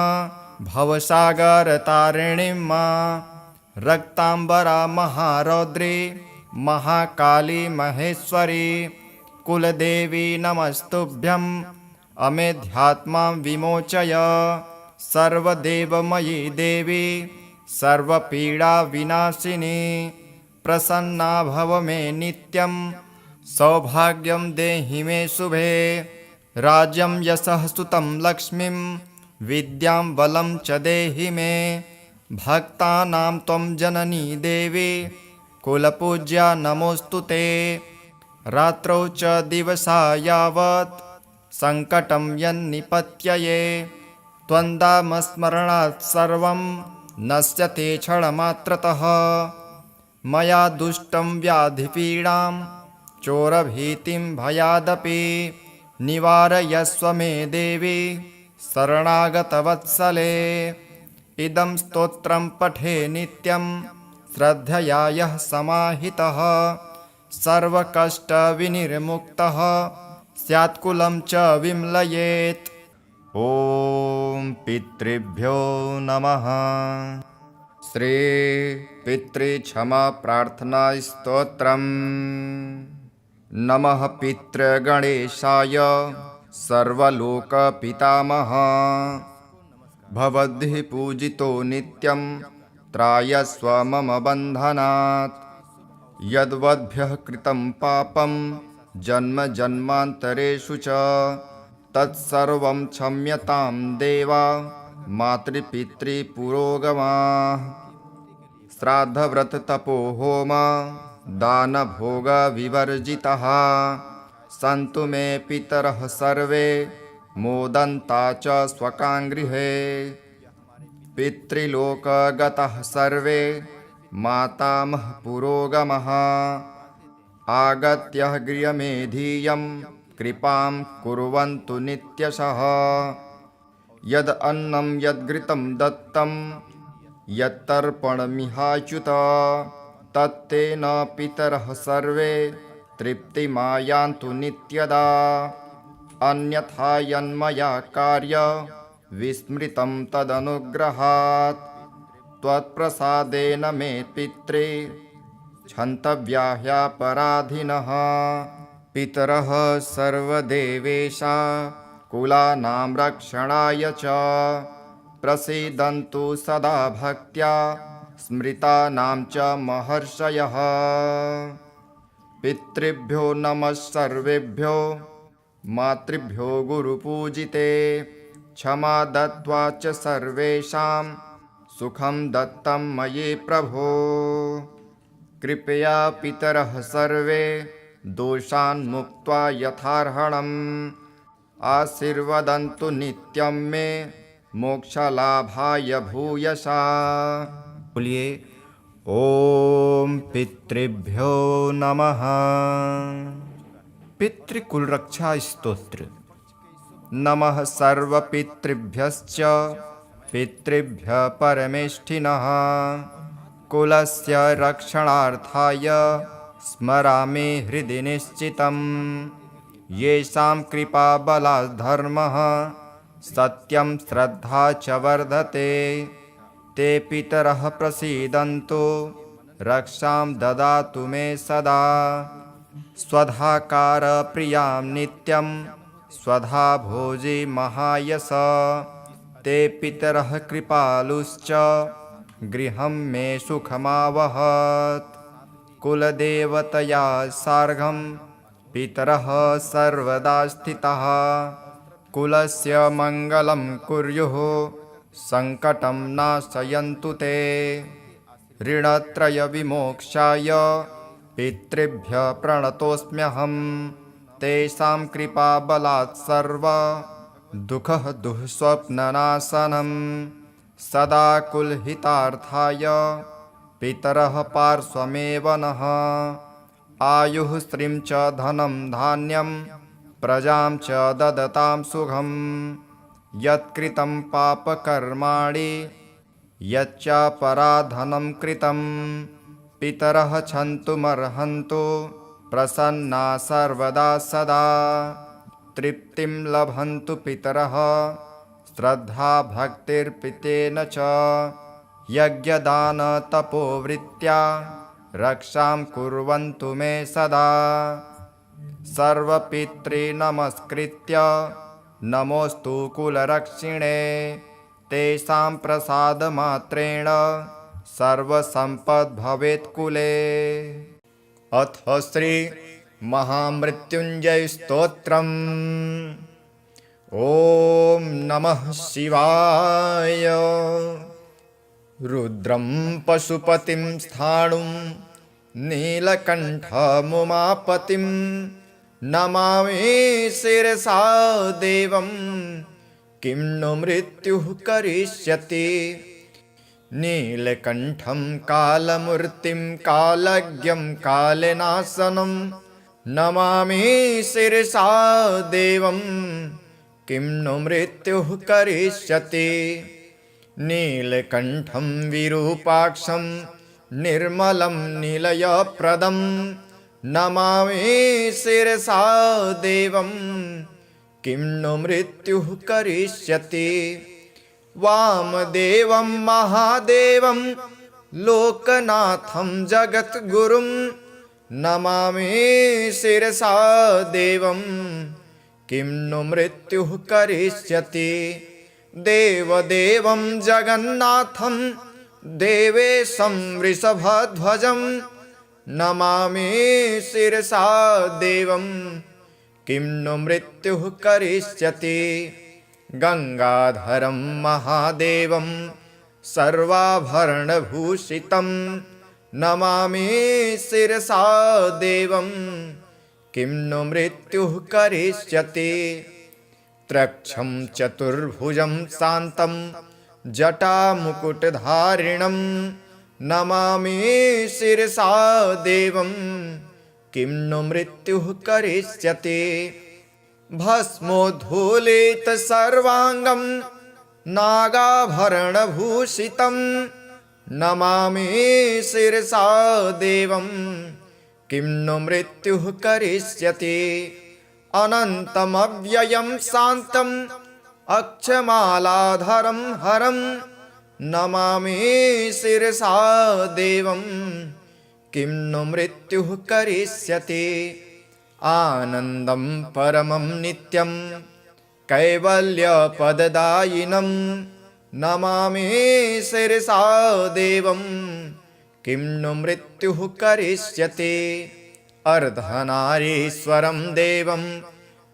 भवसागरतारिणीं मां। रक्ताम्बरा महारौद्री महाकाली महेश्वरी। कुलदेवी नमस्तुभ्यम् अमेध्यात्मां विमोचय। सर्वदेवमयी देवी सर्वपीडाविनाशिनी। प्रसन्ना भव मे नित्यं सौभाग्यं देहि मे शुभे। राज्यं यशः सुतं लक्ष्मीं विद्यां बलं च देहि मे। भक्तानां त्वं जननी देवी कुलपूज्या नमोऽस्तु ते। रात्रौ च दिवसा यावत् सङ्कटं यन्निपत्यये त्वन्दामस्मरणात् सर्वं नश्यते क्षणमात्रतः। मया दुष्टं व्याधिपीडां चोरभीतिं भयादपि निवारयस्व मे देवी शरणागतवत्सले। इदं स्तोत्रं पठे नित्यं श्रद्धया यः समाहितः सर्वकष्टविनिर्मुक्तः स्यात्कुलं च विम्लयेत्। ॐ पितृभ्यो नमः। श्री पितृक्षमा प्रार्थना स्तोत्रम्। नमः पितृगणेशाय सर्वलोकपितामहः भवद्भिः पूजितो नित्यं त्रायस्व मम बन्धनात् यद्वद्भ्यः कृतं पापं जन्म जन्मान्तरेषु च तत्सर्वं क्षम्यतां देवा मातृपितृपुरोगमाः श्राद्धव्रततपोहोम दानभोगविवर्जिताः सन्तु मे पितरः सर्वे मोदन्ता च स्वकाङ्गृहे पितृलोकगतः सर्वे मातामहः पुरोगमः आगत्य गृहमेधीयं कृपां कुर्वन्तु नित्यशः यद् अन्नं यद्घृतं दत्तं यत्तर्पणमिहाच्युत तत्तेन पितरः सर्वे तृप्तिमायान्तु नित्यदा अन्यथा यन्मया कार्य विस्मृतं तदनुग्रहात् त्वत्प्रसादेन मे पित्रे क्षन्तव्याह्यापराधिनः पितरः सर्वदेवेशा कुलानां रक्षणाय च प्रसीदन्तु सदा भक्त्या स्मृतानां च महर्षयः पितृभ्यो नमः सर्वेभ्यो मातृभ्यो गुरुपूजिते क्षमा दत्त्वा च सर्वेषां सुखं दत्तं मयि प्रभो कृपया पितरः सर्वे दोषान् मुक्त्वा यथार्हणम् आशीर्वदन्तु नित्यं मे मोक्षलाभाय भूयसा। बोलिए ओम पितृभ्यो नमः। पितृकुल रक्षा स्तोत्र। नमः सर्वपितृभ्यश्च पितृभ्यः परमेष्ठिनः कुलस्य रक्षणार्थाय स्मरामि हृदि निश्चितं येषां कृपाबलात् धर्मः सत्यं श्रद्धा च वर्धते ते पितरः प्रसीदन्तु रक्षां ददातु मे सदा स्वधाकार प्रियां नित्यं स्वधा भोजी महायश ते पितरः कृपालुश्च गृहं मे सुखमावहत् कुलदेवतया सार्धं पितरः सर्वदा स्थिताः कुलस्य मङ्गलं कुर्युः संकटं नाशयन्तु ते ऋणत्रयविमोक्षाय पितृभ्यः प्रणतोऽस्म्यहं तेषां कृपाबलात् सर्व दुःखः दुःस्वप्ननाशनं सदा कुलहितार्थाय पितरः पार्श्वमेव नः आयुः श्रीं च धनं धान्यं प्रजां च ददतां सुखं यत्कृतं पापकर्माणि यच्चापराधनं कृतं पितरः क्षन्तुमर्हन्तु प्रसन्ना सर्वदा सदा तृप्तिं लभन्तु पितरः श्रद्धा भक्तिर्पितेन च यज्ञदानतपोवृत्त्या रक्षां कुर्वन्तु मे सदा सर्वपितॄनमस्कृत्य नमोऽस्तु कुलरक्षिणे तेषां प्रसादमात्रेण सर्वसम्पद् कुले। अथ श्री महामृत्युञ्जय स्तोत्रम्। ॐ नमः शिवाय। रुद्रं पशुपतिं स्थाणुं नीलकण्ठमुमापतिं नमामि शिरसा देवं किं नु मृत्युः करिष्यति नीलकण्ठं कालमूर्तिं कालज्ञं कालनाशनं नमामि शिरसा देवं किं नु मृत्युः करिष्यति नीलकण्ठं विरूपाक्षं निर्मलं निलयप्रदं नमामि शिरसा देवं किं नु मृत्युः करिष्यति वामदेवं महादेवं लोकनाथं जगद्गुरुं नमामि शिरसा देवं किं नु मृत्युः करिष्यति। देवदेवं जगन्नाथं देवेशं वृषभध्वजं नमामि शिरसा देवं किं नु मृत्युः करिष्यति। गंगाधरं महादेवं सर्वाभरणभूषितं नमामि शिरसा देवं किं नु मृत्युः करिष्यति। त्रक्षं चतुर्भुजं शान्तं जटामुकुटधारिणं नमामि शिरसा देवं किं नु मृत्युः करिष्यति। भस्मोद्धूलितसर्वाङ्गं नागाभरणभूषितं नमामि शिरसा देवं किं नु मृत्युः करिष्यति। अनन्तमव्ययं शान्तम् अक्षमालाधरं हरं नमामि शिरसा देवं किं नु मृत्युः करिष्यति। आनन्दं परमं नित्यं कैवल्यपददायिनं नमामि शिरसा देवं किं नु मृत्युः करिष्यति। अर्धनारीश्वरं देवं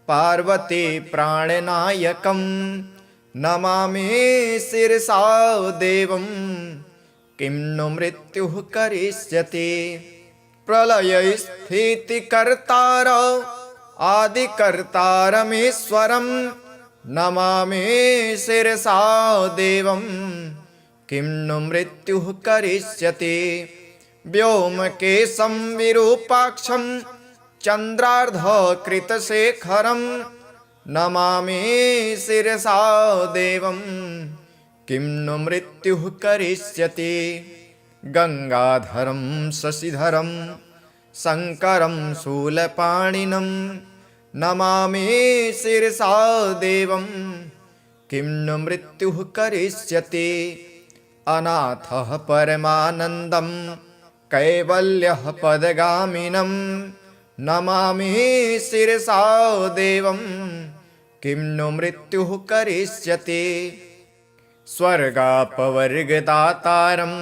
पार्वती प्राणनायकं नमामि शिरसा देवं किं नु मृत्युः करिष्यति। प्रलयस्थितिकर्तार आदिकर्तारमीश्वरं नमामि शिरसा देवं किं नु मृत्युः करिष्यति। व्योमकेशं विरूपाक्षं चन्द्रार्धकृतशेखरं नमामि शिरसा देवं किं नु मृत्युः करिष्यति। गंगाधरं शशिधरं शङ्करं शूलपाणिनं नमामि शिरसा देवं किं नु मृत्युः करिष्यति। अनाथः परमानन्दं कैवल्यः पदगामिनं नमामि शिरसा देवं किं नु मृत्युः करिष्यति। स्वर्गापवर्गदातारं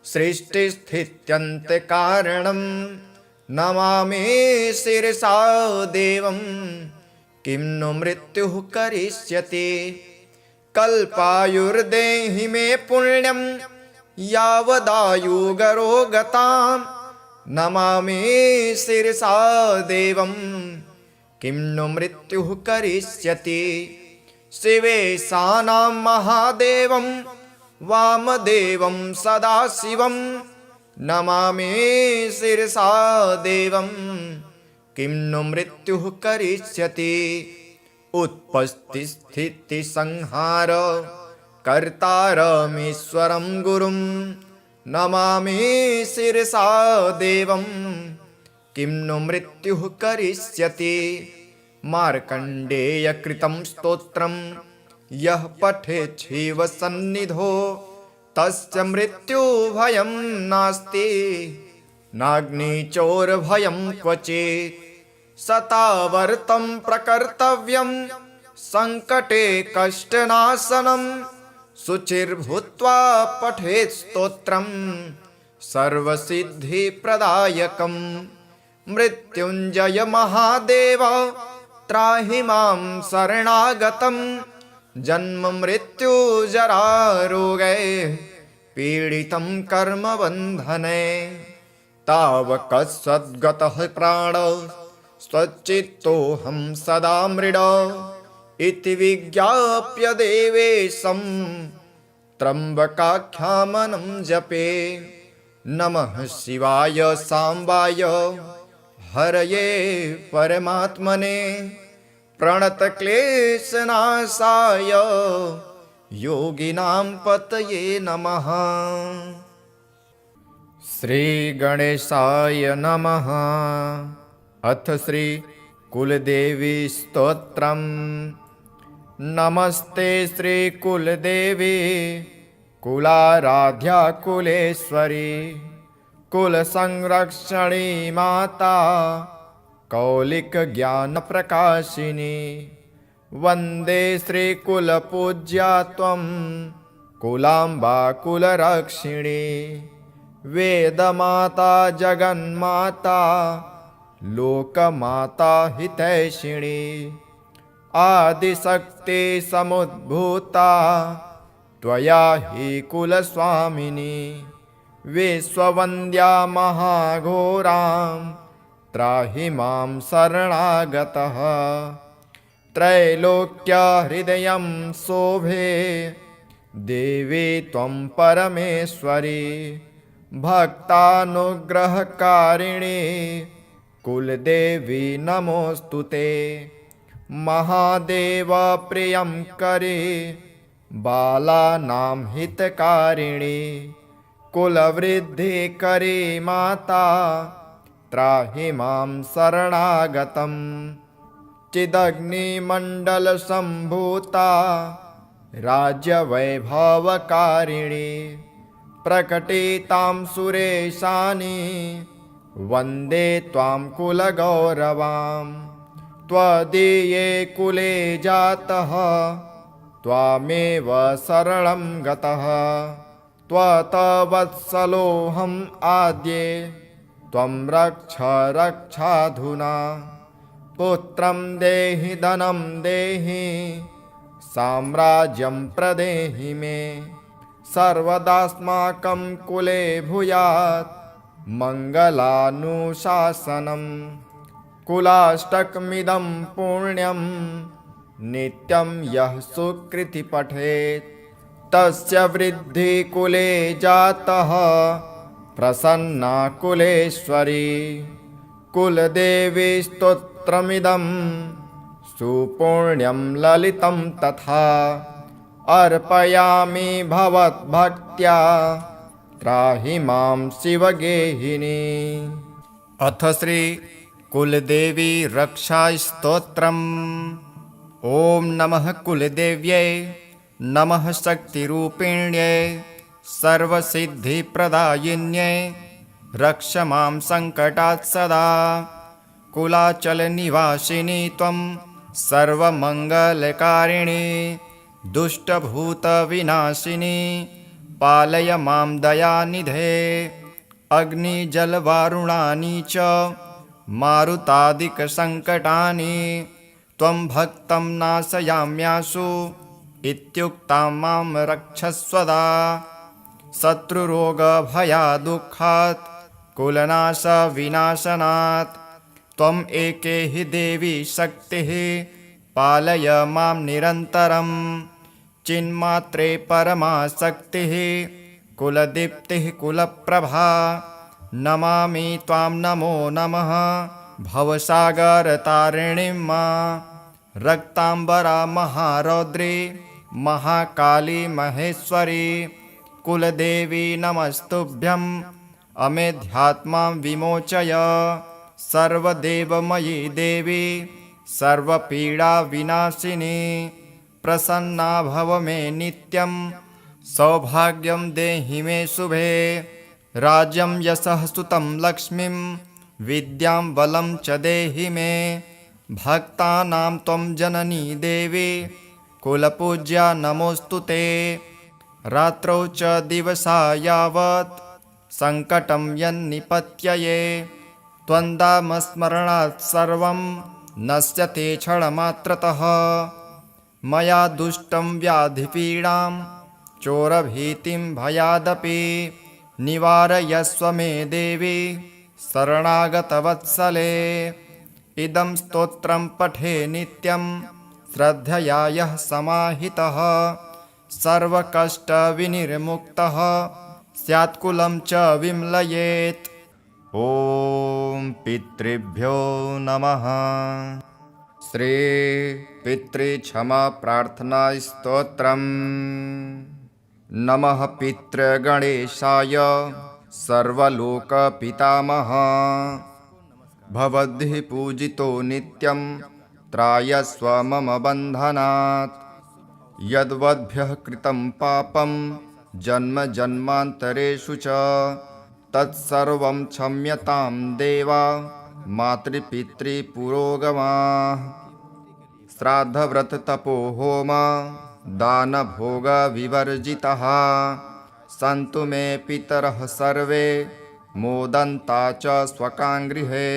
सृष्टिस्थित्यन्तकारणं नमामि शिरसा देवं किं नु मृत्युः करिष्यति। कल्पायुर्देहि मे पुण्यं यावदायुगरोगतां नमामि शिरसा देवं किं नु मृत्युः करिष्यति। शिवेशानां महादेवं वामदेवं सदाशिवं नमामि शिरसा देवं किं नु मृत्युः करिष्यति। उत्पत्तिस्थितिसंहार कर्तारमीश्वरं गुरुं नमामि शिरसा देवं किं नु मृत्युः करिष्यति। मार्कण्डेयकृतं स्तोत्रं यः पठेत् शिवसन्निधौ तस्य मृत्युभयं नास्ति नाग्निचोरभयं क्वचित्। शतावर्तं प्रकर्तव्यं संकटे कष्टनाशनं शुचिर्भूत्वा पठेत् स्तोत्रं सर्वसिद्धिप्रदायकं। मृत्युञ्जय महादेव त्राहि मां शरणागतं जन्म मृत्यु जरा रोगै पीडितं कर्मबन्धने। तावकसद्गतः प्राण स्वच्चित्तोऽहं सदा मृड इति विज्ञाप्य देवेशं त्र्यम्बकाख्यामनं जपे। नमः शिवाय साम्बाय हरये परमात्मने प्रणतक्लेशनाशाय योगिनां पतये नमः। श्रीगणेशाय नमः। अथ श्री कुलदेवी स्तोत्रम्। नमस्ते श्री कुलदेवी कुलाराध्या कुलेश्वरी कुलसंरक्षणी माता कौलिकज्ञानप्रकाशिनी वन्दे श्रीकुलपूज्या त्वं कुलाम्बा कुलरक्षिणी वेदमाता जगन्माता लोकमाता हितैषिणी आदिशक्ति समुद्भूता त्वया हि कुलस्वामिनी विश्ववन्द्या महाघोरां त्राहि मां शरणागतः त्रैलोक्यहृदयं शोभे देवी त्वं परमेश्वरी भक्तानुग्रहकारिणी कुलदेवी नमोऽस्तु ते महादेव प्रियं करे बालानां हितकारिणी कुलवृद्धिकरी माता त्राहि मां शरणागतं चिदग्निमण्डलसम्भूता राज्यवैभवकारिणी प्रकटितां सुरेशानि वन्दे त्वां कुलगौरवां त्वदीये कुले जातः त्वामेव शरणं गतः त्वत्वत्सलोऽहम् आद्ये त्वं रक्ष रक्षाधुना पुत्रं देहि धनं देहि साम्राज्यं प्रदेहि मे सर्वदास्माकं कुले भूयात् मङ्गलानुशासनम् कुलाष्टकमिदं पुण्यं नित्यं यः सुकृति पठेत् तस्य वृद्धि कुले जातः प्रसन्ना कुलेश्वरी कुलदेवी स्तोत्रमिदं सुपुण्यं ललितं तथा अर्पयामि भवद्भक्त्या त्राहि मां शिवगेहिनी। अथ श्री कुलदेवी रक्षास्तोत्रम्। ॐ नमः कुलदेव्यै नमः शक्तिरूपिण्यै सर्वसिद्धिप्रदायिन्यै रक्ष मां सङ्कटात् सदा कुलाचलनिवासिनी त्वं सर्वमङ्गलकारिणी दुष्टभूतविनाशिनी पालय मां दयानिधे अग्निजलवारुणानि च मारुतादिकसङ्कटानि त्वं भक्तं नाशयाम्याशु इत्युक्तां मां रक्षस्वदा शत्रुरोगभयादुःखात् कुलनाशविनाशनात् त्वम् एके हि देवी शक्तिः पालय मां निरन्तरं चिन्मात्रे परमाशक्तिः कुलदीप्तिः कुलप्रभा नमामि त्वां नमो नमः भवसागरतारिणीं मां रक्ताम्बरा महारौद्री महाकाली महेश्वरी कुलदेवी नमस्तुभ्यम् अमेध्यात्मां विमोचय सर्वदेवमयी देवी सर्वपीडाविनाशिनी प्रसन्ना भव मे नित्यं सौभाग्यं देहि मे शुभे राज्यं यशः सुतं लक्ष्मीं विद्यां बलं च देहि मे भक्तानां त्वं जननी देवी कुलपूज्या नमोऽस्तु ते रात्रौ च दिवसा यावत् सङ्कटं यन्निपत्यये त्वन्दामस्मरणात् सर्वं नश्यते क्षणमात्रतः मया दुष्टं व्याधिपीडां चोरभीतिं भयादपि निवारयस्व मे देवी शरणागतवत्सले इदं स्तोत्रं पठे नित्यं श्रद्धया यः समाहितः सर्वकष्टविनिर्मुक्तः स्यात् कुलं च विम्लयेत्। ॐ पितृभ्यो नमः। श्री पितृक्षमाप्रार्थनास्तोत्रम्। नमः पितृगणेशाय सर्वलोकपितामह भवद्भिः पूजितो नित्यं त्रायस्व मम बन्धनात् यद्वद्भ्यः कृतं पापं जन्म जन्मान्तरेषु च तत्सर्वं क्षम्यतां देवा मातृपितृपुरोगमाः श्राद्धव्रततपोहोम दानभोगविवर्जिताः सन्तु मे पितरः सर्वे मोदन्ता च स्वकाङ्गृहे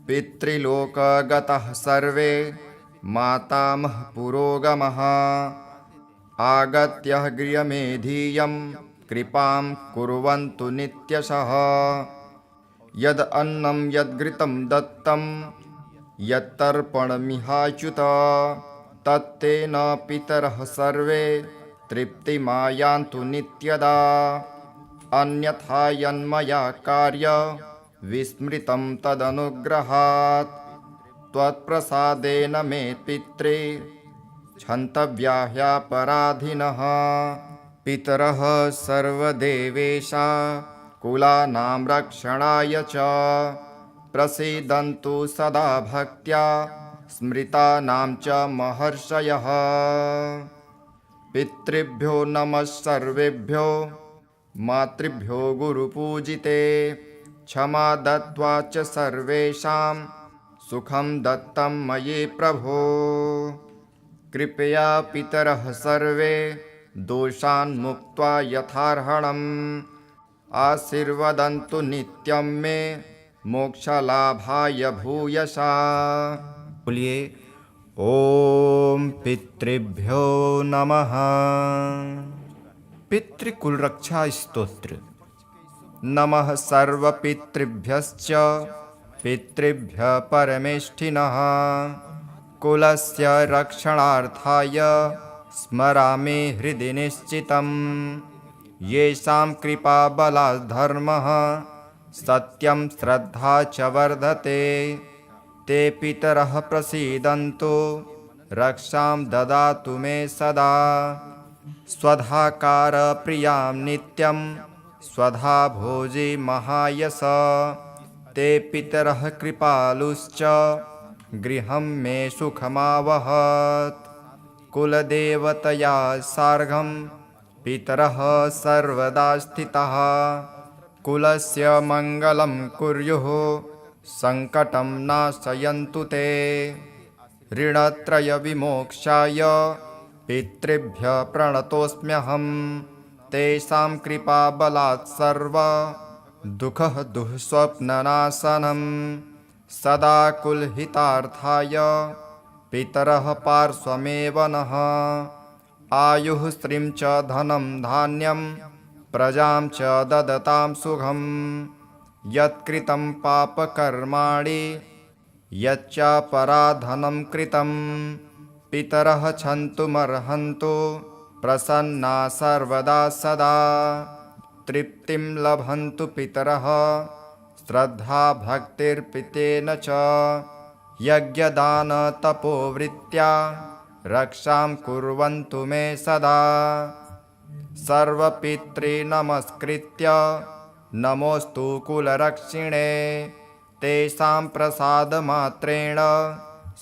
पितृलोकगतः सर्वे मातामहपुरोगमः आगत्य गृहमेधीयं कृपां कुर्वन्तु नित्यशः यद् अन्नं यद्घृतं दत्तं यत्तर्पणमिहाच्युत तत्तेन पितरः सर्वे तृप्तिमायान्तु नित्यदा अन्यथा यन्मया कार्य विस्मृतं तदनुग्रहात् त्वत्प्रसादेन मे पित्रे क्षन्तव्याह्यापराधिनः पितरः सर्वदेवेशा कुलानां रक्षणाय च प्रसीदन्तु सदा भक्त्या स्मृतानां च महर्षयः पितृभ्यो नमः सर्वेभ्यो मातृभ्यो गुरुपूजिते क्षमा दत्त्वा च सर्वेषां सुखं दत्तं मयि प्रभो कृपया पितरः सर्वे दोषान् मुक्त्वा यथार्हणम् आशीर्वदन्तु नित्यं मे मोक्षलाभाय भूयसा। बोलिए ओम पितृभ्यो नमः। पितृकुल रक्षा स्तोत्र। नमः सर्वपितृभ्यश्च पितृभ्यः परमेष्ठिनः कुलस्य रक्षणार्थाय स्मरामि हृदि निश्चितं येषां कृपाबलात् धर्मः सत्यं श्रद्धा च वर्धते ते पितरः प्रसीदन्तु रक्षां ददातु मे सदा स्वधाकार प्रियां नित्यं स्वधा भोजी महायश ते पितरः कृपालुश्च गृहं मे सुखमावहत् कुलदेवतया सार्धं पितरः सर्वदा स्थिताः कुलस्य मङ्गलं कुर्युः संकटं नाशयन्तु ते ऋणत्रयविमोक्षाय पितृभ्यः प्रणतोऽस्म्यहं तेषां कृपाबलात् सर्व दुःखः दुःस्वप्ननाशनं सदा कुलहितार्थाय पितरः पार्श्वमेव नः आयुः श्रियं च धनं धान्यं प्रजां च ददतां सुखं यत्कृतं पापकर्माणि यच्चापराधनं कृतं पितरः क्षन्तुमर्हन्तु प्रसन्ना सर्वदा सदा तृप्तिं लभन्तु पितरः श्रद्धा भक्तिर्पितेन च यज्ञदानतपोवृत्त्या रक्षां कुर्वन्तु मे सदा सर्वपितॄनमस्कृत्य नमोऽस्तु कुलरक्षिणे तेषां प्रसादमात्रेण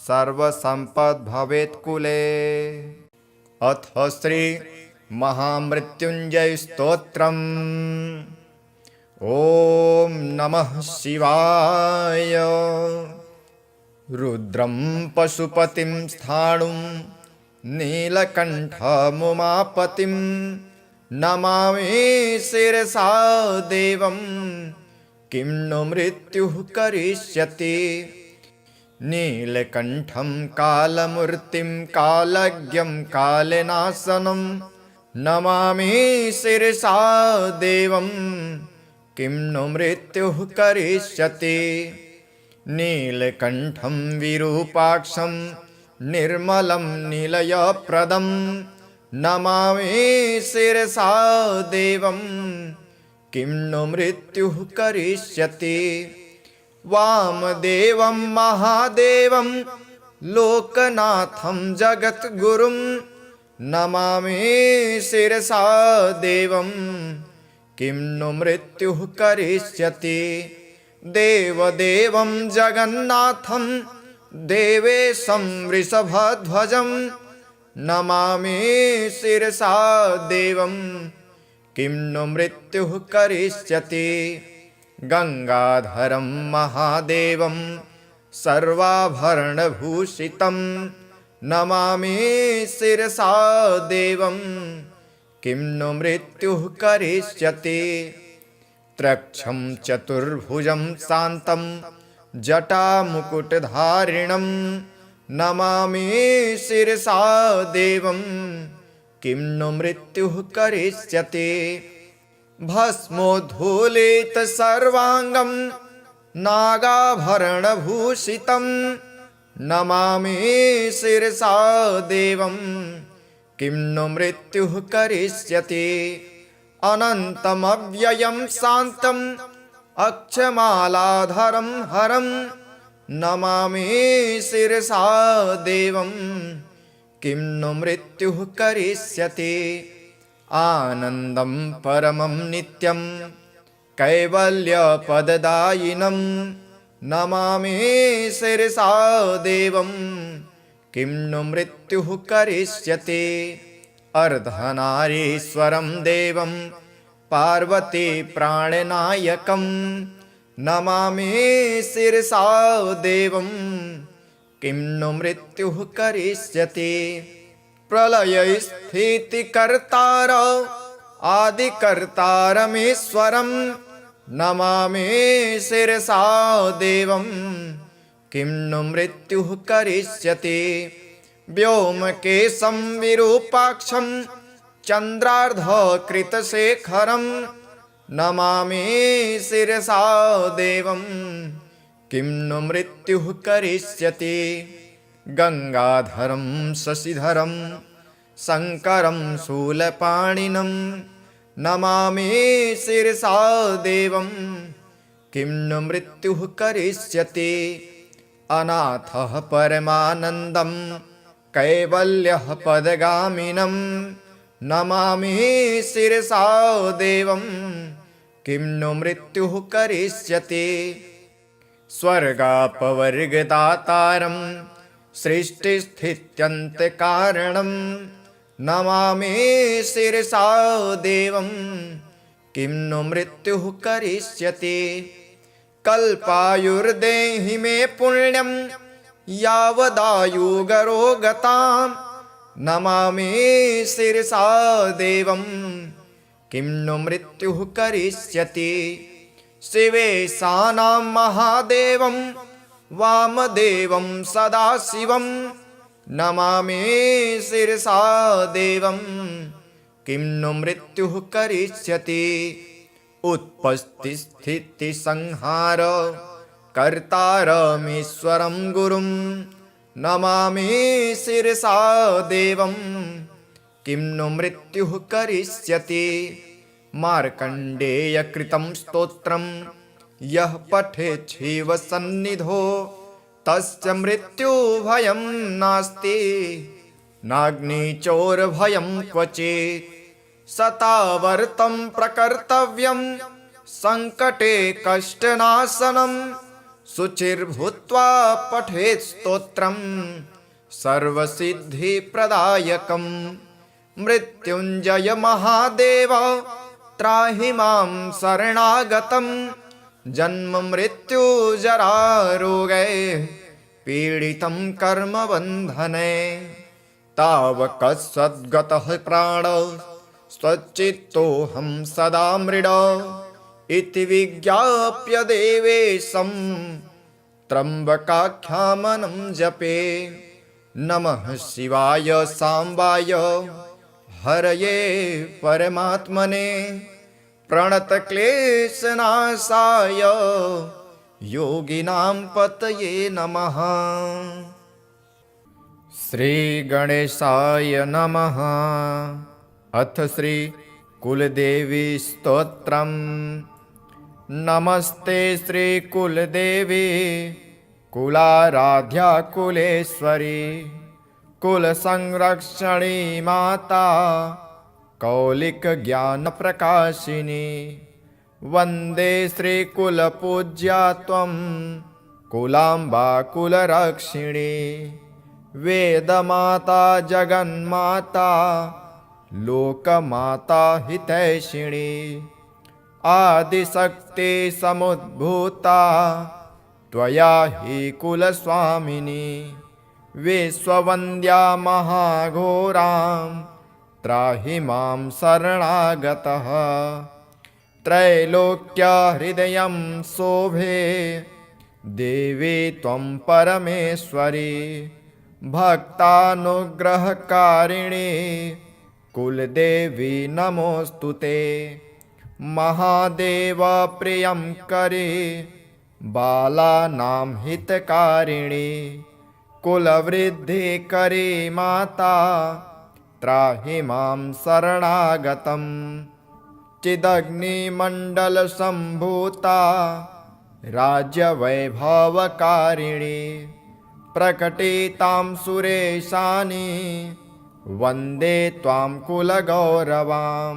सर्वसम्पद् कुले। अथ श्री महामृत्युञ्जय स्तोत्रम्। ॐ नमः शिवाय। रुद्रं पशुपतिं स्थाणुं नीलकण्ठमुमापतिं नमामि शिरसा देवं किं नु मृत्युः करिष्यति नीलकण्ठं कालमूर्तिं कालज्ञं कालनाशनं नमामि शिरसा देवं किं नु मृत्युः करिष्यति नीलकण्ठं विरूपाक्षं निर्मलं निलयप्रदं नमामि शिरसा देवं किं नु मृत्युः करिष्यति वामदेवं महादेवं लोकनाथं जगद्गुरुं नमामि शिरसा देवं किं नु मृत्युः करिष्यति देवदेवं जगन्नाथं देवेशं वृषभध्वजं नमामि शिरसा देवं किं नु मृत्युः करिष्यति गंगाधरं महादेवं सर्वाभरणभूषितं नमामि शिरसा देवं किं नु मृत्युः करिष्यति। त्रक्षं चतुर्भुजं शान्तं जटामुकुटधारिणं नमामि शिरसा देवं किं नु मृत्युः करिष्यति। भस्मोद्धूलित सर्वांगं नागाभरणभूषितं नमामि शिरसा देवं किं नु मृत्युः करिष्यति। अनन्तमव्ययं शान्तम् अक्षमालाधरं हरं नमामि शिरसा देवं किं नु मृत्युः करिष्यति। आनन्दं परमं नित्यं कैवल्यपददायिनं नमामि शिरसा देवं किं नु मृत्युः करिष्यति। अर्धनारीश्वरं देवं पार्वती प्राणनायकं नमामि शिरसा देवं किं नु मृत्युः करिष्यति। प्रलयस्थितिकर्तार आदिकर्तारमीश्वरं नमामि शिरसा देवं किं नु मृत्युः करिष्यति। व्योमकेशं विरूपाक्षं चन्द्रार्धकृतशेखरं नमामि शिरसा देवं किं नु मृत्युः करिष्यति। गंगाधरं शशिधरं शङ्करं शूलपाणिनं नमामि शिरसा देवं किं नु मृत्युः करिष्यति। अनाथः परमानन्दं कैवल्यः पदगामिनं नमामि शिरसा देवं किं नु मृत्युः करिष्यति। स्वर्गापवर्गदातारं सृष्टिस्थित्यन्तकारणं नमामि शिरसा देवं किं नु मृत्युः करिष्यति। कल्पायुर्देहि मे पुण्यं यावदायुगरोगतां नमामि शिरसा देवं किं नु मृत्युः करिष्यति। शिवेशानां महादेवं वामदेवं सदाशिवं नमामि शिरसा देवं किं नु मृत्युः करिष्यति। उत्पत्तिस्थितिसंहार कर्तारमीश्वरं गुरुं नमामि शिरसा देवं किं नु मृत्युः करिष्यति। मार्कण्डेयकृतं स्तोत्रं यः पठेत् शिवसन्निधौ तस्य मृत्युभयं नास्ति नाग्निचोरभयं क्वचित्। शतावर्तं प्रकर्तव्यं संकटे कष्टनाशनं शुचिर्भूत्वा पठेत् स्तोत्रं सर्वसिद्धिप्रदायकं। मृत्युञ्जय महादेव त्राहि मां शरणागतं जन्म मृत्यु जरा रोगैः पीडितं कर्मबन्धने। तावकसद्गतः प्राण स्वच्चित्तोऽहं सदा मृड इति विज्ञाप्य देवेशं त्र्यम्बकाख्यामनं जपे। नमः शिवाय साम्बाय हरये परमात्मने प्रणतक्लेशनाशाय योगिनां पतये नमः। श्रीगणेशाय नमः। अथ श्री कुलदेवी स्तोत्रम्। नमस्ते श्री कुलदेवी कुलाराध्या कुलेश्वरी कुलसंरक्षणी माता कौलिक ज्ञान प्रकाशिनी। वंदे श्री कुलपूज्या त्वं कुलांबा कुलरक्षिणी। वेदमाता जगन्माता लोकमाता हितैषिणी। आदिशक्ति समुद्भूता त्वया हि कुलस्वामिनी विश्ववन्द्या महाघोरां त्राहि मां शरणागतः त्रैलोक्यहृदयं शोभे देवी त्वं परमेश्वरी भक्तानुग्रहकारिणी कुलदेवी नमोऽस्तु ते महादेव प्रियं करे बालानां हितकारिणी कुलवृद्धिकरी माता त्राहि मां शरणागतं चिदग्निमण्डलसम्भूता राज्यवैभवकारिणी प्रकटितां सुरेशानि वन्दे त्वां कुलगौरवां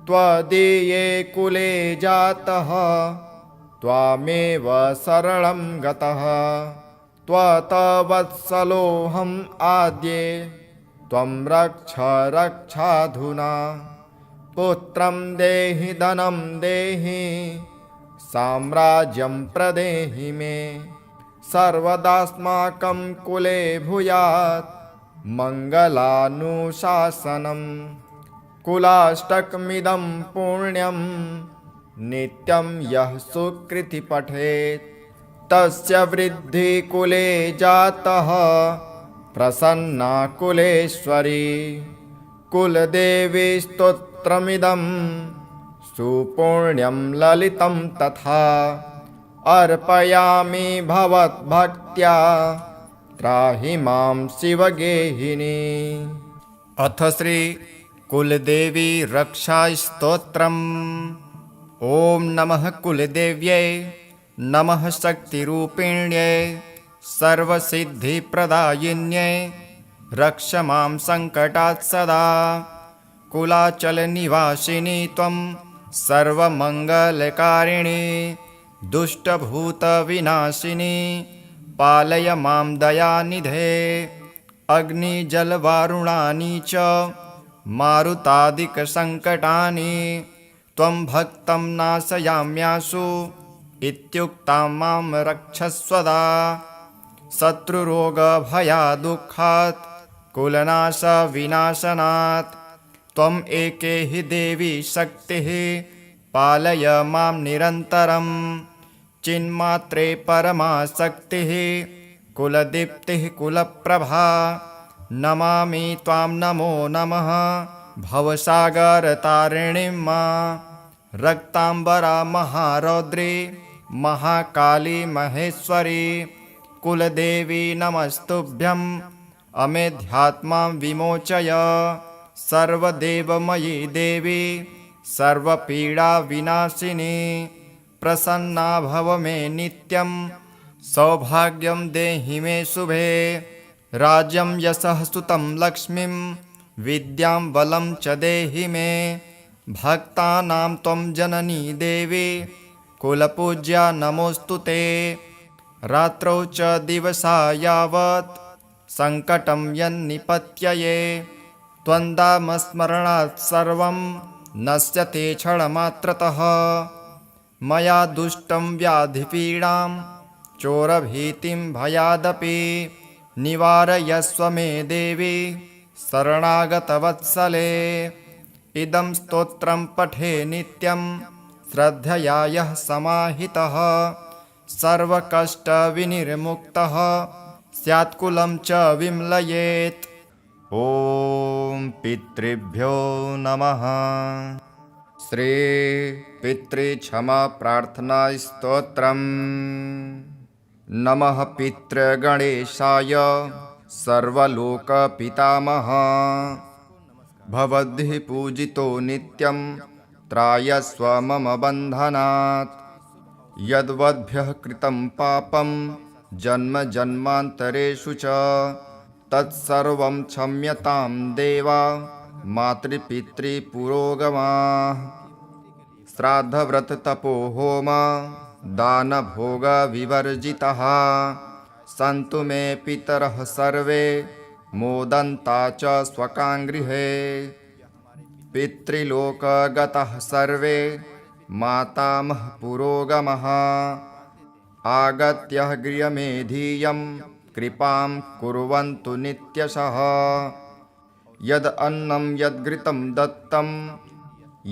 त्वदीये कुले जातः त्वामेव शरणं गतः त्वत्वत्सलोऽहम् आद्ये त्वं रक्ष रक्षाधुना पुत्रं देहि धनं देहि साम्राज्यं प्रदेहि मे सर्वदास्माकं कुले भूयात् मङ्गलानुशासनम् कुलाष्टकमिदं पुण्यं नित्यं यः सुकृति पठेत् तस्य वृद्धि कुले जातः प्रसन्ना कुलेश्वरी कुलदेवी स्तोत्रमिदं सुपुण्यं ललितं तथा अर्पयामि भवद्भक्त्या त्राहि मां शिवगेहिनी। अथ श्री कुलदेवी रक्षास्तोत्रम्। ॐ नमः कुलदेव्यै नमः शक्तिरूपिण्यै सर्वसिद्धिप्रदायिन्यै रक्ष मां सङ्कटात् सदा कुलाचलनिवासिनी त्वं सर्वमङ्गलकारिणी दुष्टभूतविनाशिनी पालय मां दयानिधे अग्निजलवारुणानि च मारुतादिकसङ्कटानि त्वं भक्तं नाशयाम्याशु इत्युक्तां मां रक्षस्वदा शत्रुरोगभयादुःखात् कुलनाशविनाशनात् त्वम् एके हि देवी शक्तिः पालय मां निरन्तरं चिन्मात्रे परमाशक्तिः कुलदीप्तिः कुलप्रभा नमामि त्वां नमो नमः भवसागरतारिणीं मां रक्ताम्बरा महारौद्री महाकाली महेश्वरी कुलदेवी नमस्तुभ्यम् अमेध्यात्मां विमोचय सर्वदेवमयी देवी सर्वपीडाविनाशिनी प्रसन्ना भव मे नित्यं सौभाग्यं देहि मे शुभे राज्यं यशः सुतं लक्ष्मीं विद्यां बलं च देहि मे भक्तानां त्वं जननी देवी कुलपूज्या नमोऽस्तु ते रात्रौ च दिवसा यावत् सङ्कटं यन्निपत्यये त्वन्दामस्मरणात् सर्वं नश्यते क्षणमात्रतः मया दुष्टं व्याधिपीडां चोरभीतिं भयादपि निवारयस्व मे देवी शरणागतवत्सले इदं स्तोत्रं पठे नित्यं श्रद्धया यः समाहितः सर्वकष्टविनिर्मुक्तः स्यात्कुलं च विम्लयेत्। ॐ पितृभ्यो नमः। श्री पितृक्षमाप्रार्थनास्तोत्रम्। नमः पितृगणेशाय सर्वलोकपितामह भवद्भिः पूजितो नित्यं त्रायस्व मम बन्धनात् यद्वद्भ्यः कृतं पापं जन्म जन्मान्तरेषु च तत्सर्वं क्षम्यतां देवा मातृपितृपुरोगमाः श्राद्धव्रततपोहोम दानभोगविवर्जिताः सन्तु मे पितरः सर्वे मोदन्ता च स्वकाङ्गृहे पितृलोकगतः सर्वे मातामह पुरोगमः आगत्य गृहमेधीयं कृपां कुर्वन्तु नित्यशः यद् अन्नं यद्घृतं दत्तं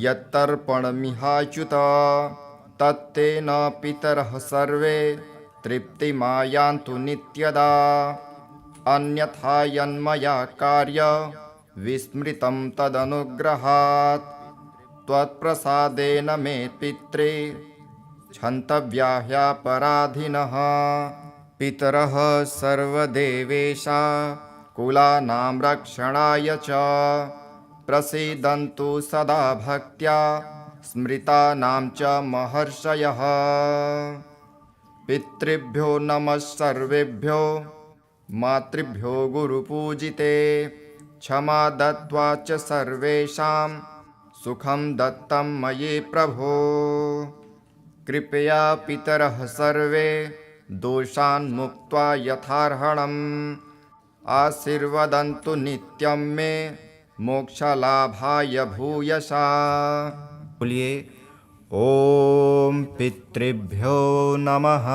यत्तर्पणमिहाच्युत तत्तेन पितरः सर्वे तृप्तिमायान्तु नित्यदा अन्यथा यन्मया कार्य विस्मृतं तदनुग्रहात् त्वत्प्रसादेन मे पित्रे क्षन्तव्या ह्यपराधिनः पितरः सर्वदेवेशा कुलानां रक्षणाय च प्रसीदन्तु सदा भक्त्या स्मृतानां च महर्षयः पितृभ्यो नमः सर्वेभ्यो मातृभ्यो गुरुपूजिते क्षमा दत्त्वा च सर्वेषां सुखं दत्तं मयि प्रभो कृपया पितरः सर्वे दोषान् मुक्त्वा यथार्हणम् आशीर्वदन्तु नित्यं मे मोक्षलाभाय भूयसा। बोलिए ओम पितृभ्यो नमः।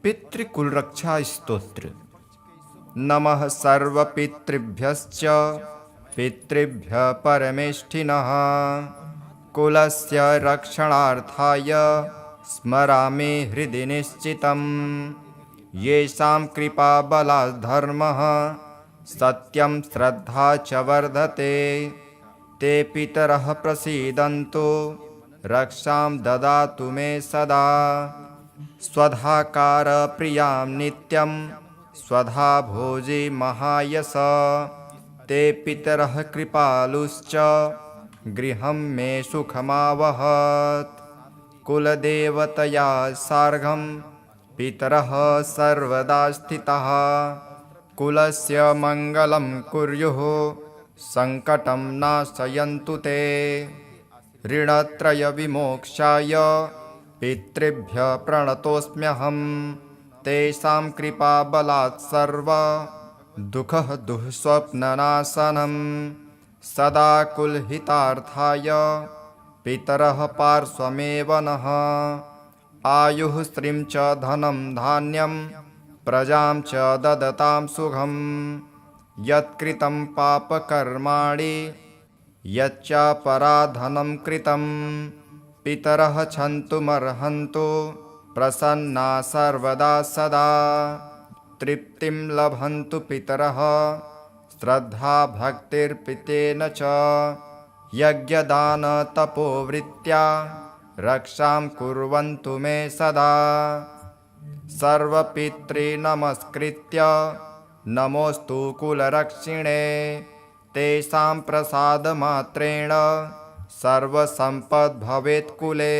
पितृकुल रक्षा स्तोत्र। नमः सर्वपितृभ्यश्च पितृभ्यः परमेष्ठिनः कुलस्य रक्षणार्थाय स्मरामि हृदि निश्चितं येषां कृपाबलात् धर्मः सत्यं श्रद्धा च वर्धते ते पितरः प्रसीदन्तु रक्षां ददातु मे सदा स्वधाकार प्रियां नित्यं स्वधा भोजी महायश ते पितरः कृपालुश्च गृहं मे सुखमावहत् कुलदेवतया सार्धं पितरः सर्वदा स्थिताः कुलस्य मङ्गलं कुर्युः संकटं नाशयन्तु ते ऋणत्रयविमोक्षाय पितृभ्यः प्रणतोऽस्म्यहं तेषां कृपाबलात् सर्व दुःखः दुःस्वप्ननाशनं सदा कुलहितार्थाय पितरः पार्श्वमेव नः आयुः श्रियं च धनं धान्यं प्रजां च ददतां सुखं यत्कृतं पापकर्माणि यच्चापराधनं कृतं पितरः क्षन्तुमर्हन्तु प्रसन्ना सर्वदा सदा तृप्तिं लभन्तु पितरः श्रद्धा भक्तिर्पितेन च यज्ञदानतपोवृत्त्या रक्षां कुर्वन्तु मे सदा सर्वपितॄनमस्कृत्य नमोऽस्तु कुलरक्षिणे तेषां प्रसादमात्रेण सर्वसम्पद् भवेत् कुले।